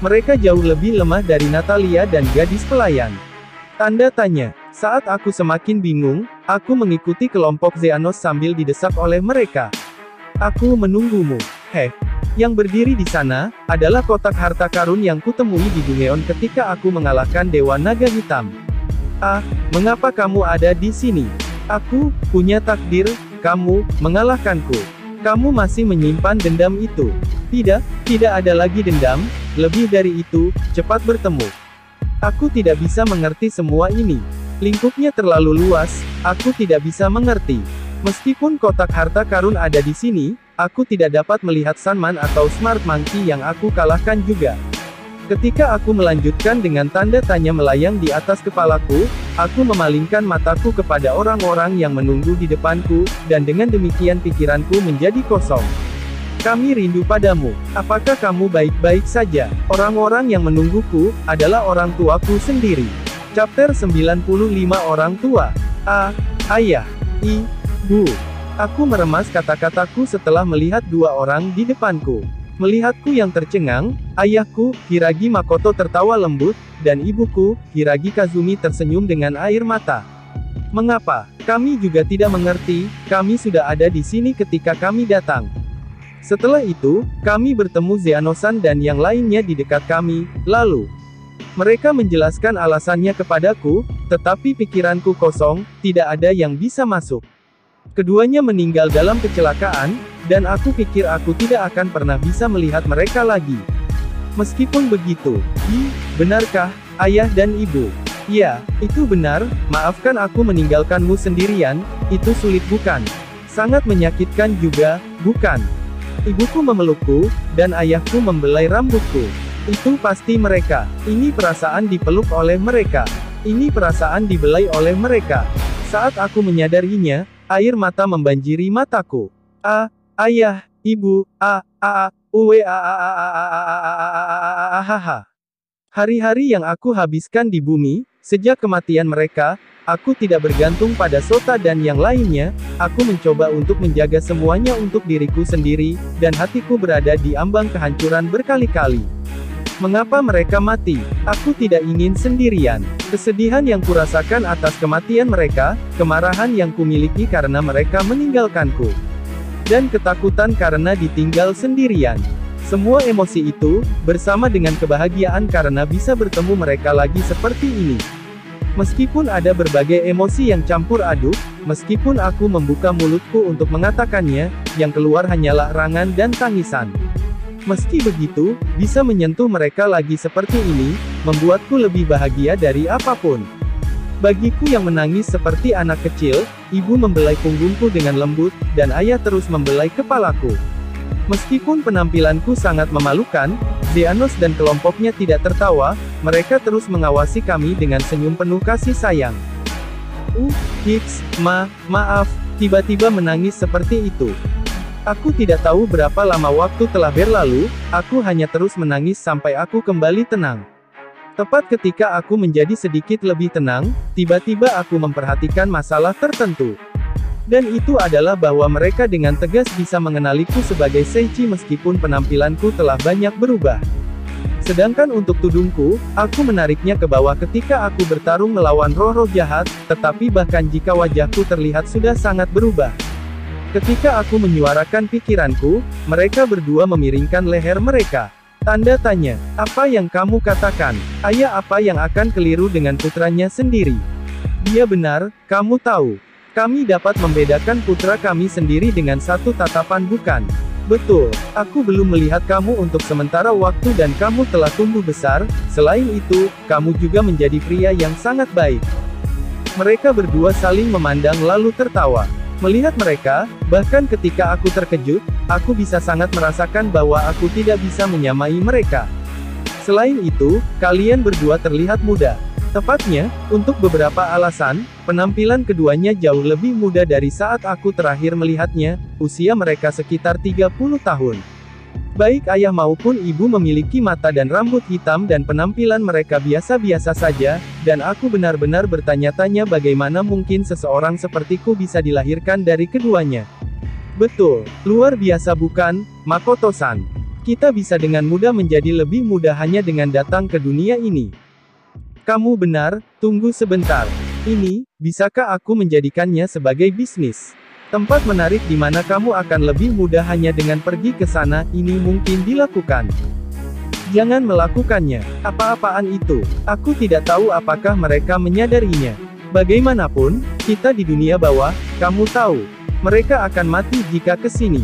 Mereka jauh lebih lemah dari Natalia dan gadis pelayan. Tanda tanya. Saat aku semakin bingung, aku mengikuti kelompok Xenos sambil didesak oleh mereka. Aku menunggumu. Yang berdiri di sana, adalah kotak harta karun yang kutemui di Dungeon ketika aku mengalahkan Dewa Naga Hitam. Mengapa kamu ada di sini? Aku punya takdir, kamu mengalahkanku. Kamu masih menyimpan dendam itu. Tidak ada lagi dendam, lebih dari itu, cepat bertemu. Aku tidak bisa mengerti semua ini. Lingkupnya terlalu luas, aku tidak bisa mengerti. Meskipun kotak harta karun ada di sini, aku tidak dapat melihat Sunman atau Smart Monkey yang aku kalahkan juga. Ketika aku melanjutkan dengan tanda tanya melayang di atas kepalaku, aku memalingkan mataku kepada orang-orang yang menunggu di depanku, dan dengan demikian pikiranku menjadi kosong. Kami rindu padamu. Apakah kamu baik-baik saja? Orang-orang yang menungguku, adalah orang tuaku sendiri. Chapter 95 Orang Tua. Ayah. Ibu. Aku meremas kata-kataku setelah melihat dua orang di depanku. Melihatku yang tercengang, ayahku, Hiragi Makoto tertawa lembut, dan ibuku, Hiragi Kazumi tersenyum dengan air mata. Mengapa? Kami juga tidak mengerti, kami sudah ada di sini ketika kami datang. Setelah itu, kami bertemu Zeanosan dan yang lainnya di dekat kami, lalu mereka menjelaskan alasannya kepadaku, tetapi pikiranku kosong, tidak ada yang bisa masuk. Keduanya meninggal dalam kecelakaan, dan aku pikir aku tidak akan pernah bisa melihat mereka lagi. Meskipun begitu, benarkah, ayah dan ibu? Ya, itu benar, maafkan aku meninggalkanmu sendirian, itu sulit bukan? Sangat menyakitkan juga, bukan? Ibuku memelukku, dan ayahku membelai rambutku. Itu pasti mereka. Ini perasaan dipeluk oleh mereka. Ini perasaan dibelai oleh mereka. Saat aku menyadarinya, air mata membanjiri mataku. Ayah, ibu, Hari-hari yang aku habiskan di bumi, sejak kematian mereka, aku tidak bergantung pada Sota dan yang lainnya, aku mencoba untuk menjaga semuanya untuk diriku sendiri, dan hatiku berada di ambang kehancuran berkali-kali. Mengapa mereka mati? Aku tidak ingin sendirian. Kesedihan yang kurasakan atas kematian mereka, kemarahan yang kumiliki karena mereka meninggalkanku, dan ketakutan karena ditinggal sendirian. Semua emosi itu, bersama dengan kebahagiaan karena bisa bertemu mereka lagi seperti ini. Meskipun ada berbagai emosi yang campur aduk, meskipun aku membuka mulutku untuk mengatakannya, yang keluar hanyalah rangan dan tangisan. Meski begitu, bisa menyentuh mereka lagi seperti ini, membuatku lebih bahagia dari apapun. Bagiku yang menangis seperti anak kecil, ibu membelai punggungku dengan lembut, dan ayah terus membelai kepalaku. Meskipun penampilanku sangat memalukan, Zeanos dan kelompoknya tidak tertawa, mereka terus mengawasi kami dengan senyum penuh kasih sayang. Maaf, tiba-tiba menangis seperti itu. Aku tidak tahu berapa lama waktu telah berlalu, aku hanya terus menangis sampai aku kembali tenang. Tepat ketika aku menjadi sedikit lebih tenang, tiba-tiba aku memperhatikan masalah tertentu. Dan itu adalah bahwa mereka dengan tegas bisa mengenaliku sebagai Seichi meskipun penampilanku telah banyak berubah. Sedangkan untuk tudungku, aku menariknya ke bawah ketika aku bertarung melawan roh-roh jahat, tetapi bahkan jika wajahku terlihat sudah sangat berubah. Ketika aku menyuarakan pikiranku, mereka berdua memiringkan leher mereka. Tanda tanya, apa yang kamu katakan? Ayah apa yang akan keliru dengan putranya sendiri? Dia benar, kamu tahu. Kami dapat membedakan putra kami sendiri dengan satu tatapan bukan? Betul, aku belum melihat kamu untuk sementara waktu dan kamu telah tumbuh besar, selain itu, kamu juga menjadi pria yang sangat baik. Mereka berdua saling memandang lalu tertawa. Melihat mereka, bahkan ketika aku terkejut, aku bisa sangat merasakan bahwa aku tidak bisa menyamai mereka. Selain itu, kalian berdua terlihat muda. Tepatnya, untuk beberapa alasan, penampilan keduanya jauh lebih muda dari saat aku terakhir melihatnya, usia mereka sekitar 30 tahun. Baik ayah maupun ibu memiliki mata dan rambut hitam dan penampilan mereka biasa-biasa saja, dan aku benar-benar bertanya-tanya bagaimana mungkin seseorang sepertiku bisa dilahirkan dari keduanya. Betul, luar biasa bukan, Makoto-san? Kita bisa dengan mudah menjadi lebih muda hanya dengan datang ke dunia ini. Kamu benar, tunggu sebentar. Ini, bisakah aku menjadikannya sebagai bisnis? Tempat menarik di mana kamu akan lebih mudah hanya dengan pergi ke sana, ini mungkin dilakukan. Jangan melakukannya. Apa-apaan itu? Aku tidak tahu apakah mereka menyadarinya. Bagaimanapun, kita di dunia bawah, kamu tahu. Mereka akan mati jika ke sini.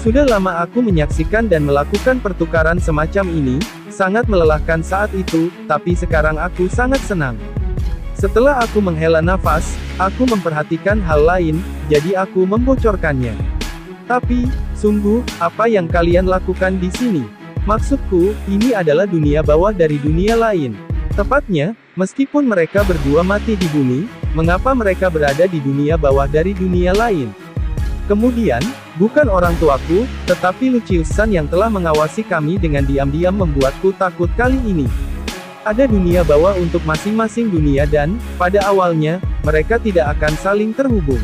Sudah lama aku menyaksikan dan melakukan pertukaran semacam ini, sangat melelahkan saat itu, tapi sekarang aku sangat senang. Setelah aku menghela nafas, aku memperhatikan hal lain, jadi aku membocorkannya. Tapi, sungguh, apa yang kalian lakukan di sini? Maksudku, ini adalah dunia bawah dari dunia lain. Tepatnya, meskipun mereka berdua mati di bumi, mengapa mereka berada di dunia bawah dari dunia lain? Kemudian, bukan orang tuaku, tetapi Lucius-san yang telah mengawasi kami dengan diam-diam membuatku takut kali ini. Ada dunia bawah untuk masing-masing dunia dan, pada awalnya, mereka tidak akan saling terhubung.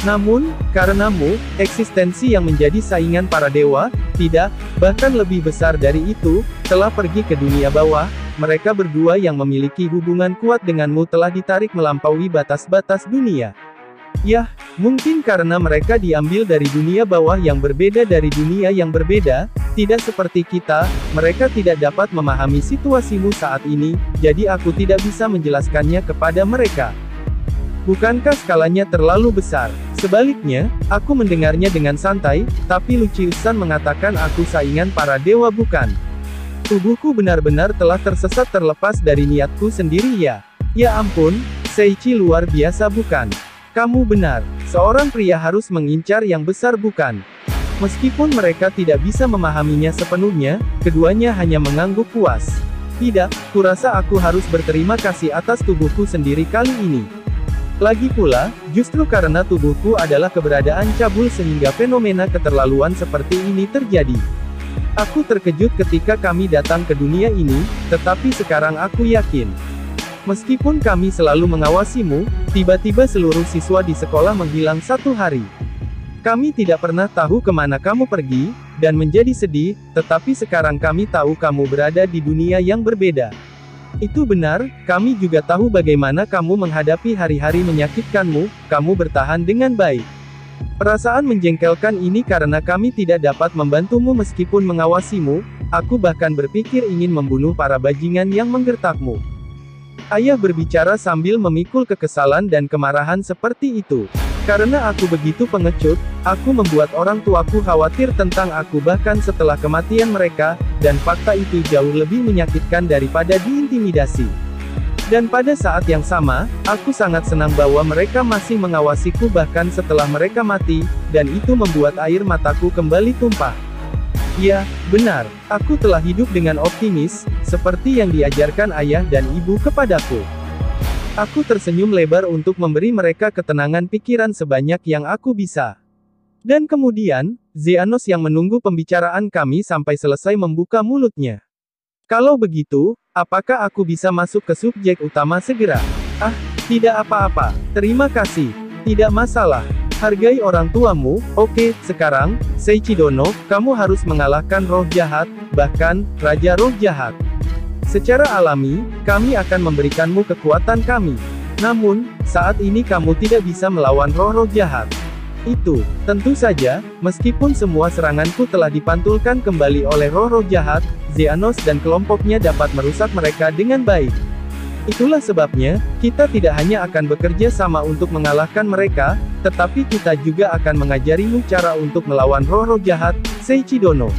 Namun, karenamu, eksistensi yang menjadi saingan para dewa, tidak, bahkan lebih besar dari itu, telah pergi ke dunia bawah, mereka berdua yang memiliki hubungan kuat denganmu telah ditarik melampaui batas-batas dunia. Yah, mungkin karena mereka diambil dari dunia bawah yang berbeda dari dunia yang berbeda, tidak seperti kita, mereka tidak dapat memahami situasimu saat ini, jadi aku tidak bisa menjelaskannya kepada mereka. Bukankah skalanya terlalu besar? Sebaliknya, aku mendengarnya dengan santai, tapi Lucius-san mengatakan aku saingan para dewa bukan. Tubuhku benar-benar telah tersesat terlepas dari niatku sendiri ya. Ya ampun, Seiichi luar biasa bukan? Kamu benar, seorang pria harus mengincar yang besar bukan? Meskipun mereka tidak bisa memahaminya sepenuhnya, keduanya hanya mengangguk puas. Tidak, kurasa aku harus berterima kasih atas tubuhku sendiri kali ini. Lagi pula, justru karena tubuhku adalah keberadaan cabul sehingga fenomena keterlaluan seperti ini terjadi. Aku terkejut ketika kami datang ke dunia ini, tetapi sekarang aku yakin. Meskipun kami selalu mengawasimu, tiba-tiba seluruh siswa di sekolah menghilang satu hari. Kami tidak pernah tahu kemana kamu pergi, dan menjadi sedih, tetapi sekarang kami tahu kamu berada di dunia yang berbeda. Itu benar, kami juga tahu bagaimana kamu menghadapi hari-hari menyakitkanmu, kamu bertahan dengan baik. Perasaan menjengkelkan ini karena kami tidak dapat membantumu meskipun mengawasimu, aku bahkan berpikir ingin membunuh para bajingan yang menggertakmu. Ayah berbicara sambil memikul kekesalan dan kemarahan seperti itu. Karena aku begitu pengecut, aku membuat orang tuaku khawatir tentang aku bahkan setelah kematian mereka, dan fakta itu jauh lebih menyakitkan daripada diintimidasi. Dan pada saat yang sama, aku sangat senang bahwa mereka masih mengawasiku bahkan setelah mereka mati, dan itu membuat air mataku kembali tumpah. Ya, benar, aku telah hidup dengan optimis, seperti yang diajarkan ayah dan ibu kepadaku. Aku tersenyum lebar untuk memberi mereka ketenangan pikiran sebanyak yang aku bisa. Dan kemudian, Zeanos yang menunggu pembicaraan kami sampai selesai membuka mulutnya. Kalau begitu, apakah aku bisa masuk ke subjek utama segera? Ah, tidak apa-apa, terima kasih. Tidak masalah. Hargai orang tuamu. Oke, sekarang, Seiichi Dono, kamu harus mengalahkan roh jahat, bahkan, Raja Roh Jahat. Secara alami, kami akan memberikanmu kekuatan kami. Namun, saat ini kamu tidak bisa melawan roh-roh jahat. Itu, tentu saja, meskipun semua seranganku telah dipantulkan kembali oleh roh-roh jahat, Zeanos dan kelompoknya dapat merusak mereka dengan baik. Itulah sebabnya, kita tidak hanya akan bekerja sama untuk mengalahkan mereka, tetapi kita juga akan mengajarimu cara untuk melawan roh-roh jahat, Seiichi Dono.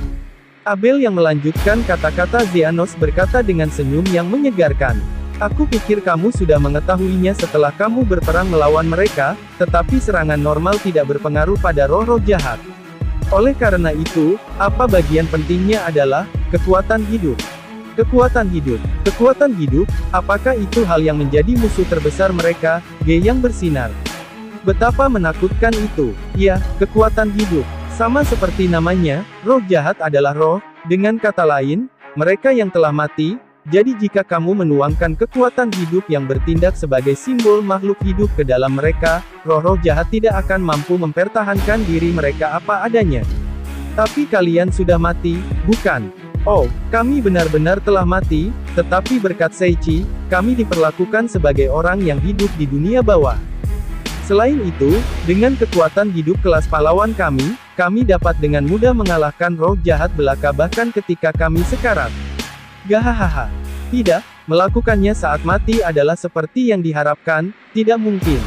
Abel yang melanjutkan kata-kata Zeanos berkata dengan senyum yang menyegarkan. Aku pikir kamu sudah mengetahuinya setelah kamu berperang melawan mereka, tetapi serangan normal tidak berpengaruh pada roh-roh jahat. Oleh karena itu, apa bagian pentingnya adalah kekuatan hidup. Kekuatan hidup. Kekuatan hidup, apakah itu hal yang menjadi musuh terbesar mereka, G yang bersinar? Betapa menakutkan itu. Ya, kekuatan hidup. Sama seperti namanya, roh jahat adalah roh, dengan kata lain, mereka yang telah mati. Jadi jika kamu menuangkan kekuatan hidup yang bertindak sebagai simbol makhluk hidup ke dalam mereka, roh-roh jahat tidak akan mampu mempertahankan diri mereka apa adanya. Tapi kalian sudah mati, bukan? Oh, kami benar-benar telah mati, tetapi berkat Seiichi, kami diperlakukan sebagai orang yang hidup di dunia bawah. Selain itu, dengan kekuatan hidup kelas pahlawan kami dapat dengan mudah mengalahkan roh jahat belaka bahkan ketika kami sekarat. Gahahaha. Tidak, melakukannya saat mati adalah seperti yang diharapkan, tidak mungkin.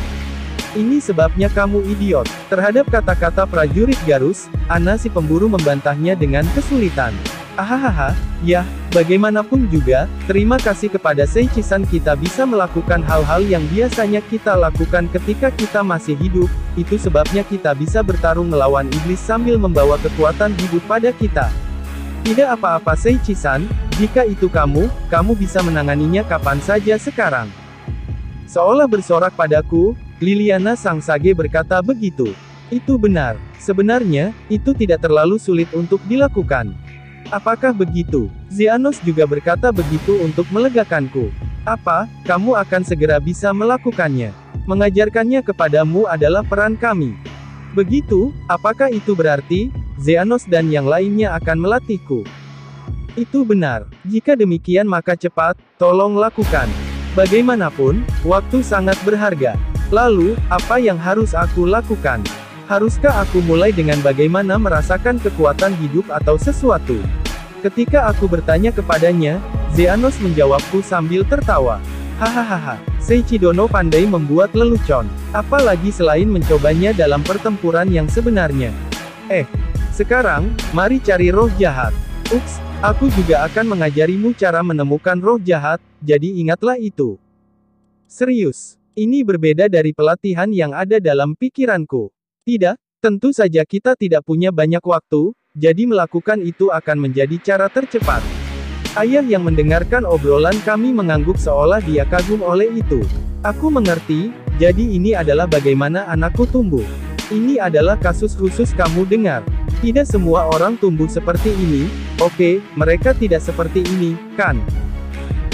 Ini sebabnya kamu idiot. Terhadap kata-kata prajurit Garus, Ana si pemburu membantahnya dengan kesulitan. Ahahaha, ya, bagaimanapun juga, terima kasih kepada Seiichi-san kita bisa melakukan hal-hal yang biasanya kita lakukan ketika kita masih hidup, itu sebabnya kita bisa bertarung melawan iblis sambil membawa kekuatan hidup pada kita. Tidak apa-apa Seiichi-san, jika itu kamu bisa menanganinya kapan saja sekarang. Seolah bersorak padaku, Liliana sang sage berkata begitu. Itu benar. Sebenarnya, itu tidak terlalu sulit untuk dilakukan. Apakah begitu? Zeanos juga berkata begitu untuk melegakanku. Apa, kamu akan segera bisa melakukannya? Mengajarkannya kepadamu adalah peran kami. Begitu, apakah itu berarti, Zeanos dan yang lainnya akan melatihku? Itu benar. Jika demikian maka cepat, tolong lakukan. Bagaimanapun, waktu sangat berharga. Lalu, apa yang harus aku lakukan? Haruskah aku mulai dengan bagaimana merasakan kekuatan hidup atau sesuatu? Ketika aku bertanya kepadanya, Zeanos menjawabku sambil tertawa. Hahaha, Seiichi Dono pandai membuat lelucon. Apalagi selain mencobanya dalam pertempuran yang sebenarnya. Sekarang, mari cari roh jahat. Ups, aku juga akan mengajarimu cara menemukan roh jahat, jadi ingatlah itu. Serius, ini berbeda dari pelatihan yang ada dalam pikiranku. Tidak, tentu saja kita tidak punya banyak waktu, jadi melakukan itu akan menjadi cara tercepat. Ayah yang mendengarkan obrolan kami mengangguk seolah dia kagum oleh itu. Aku mengerti, jadi ini adalah bagaimana anakku tumbuh. Ini adalah kasus khusus kamu dengar. Tidak semua orang tumbuh seperti ini, oke, mereka tidak seperti ini, kan?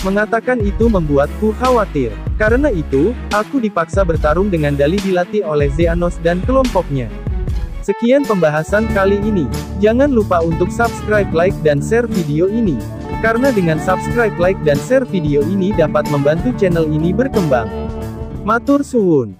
Mengatakan itu membuatku khawatir. Karena itu, aku dipaksa bertarung dengan dali dilatih oleh Zeanos dan kelompoknya. Sekian pembahasan kali ini. Jangan lupa untuk subscribe, like, dan share video ini. Karena dengan subscribe, like, dan share video ini dapat membantu channel ini berkembang. Matur suwun.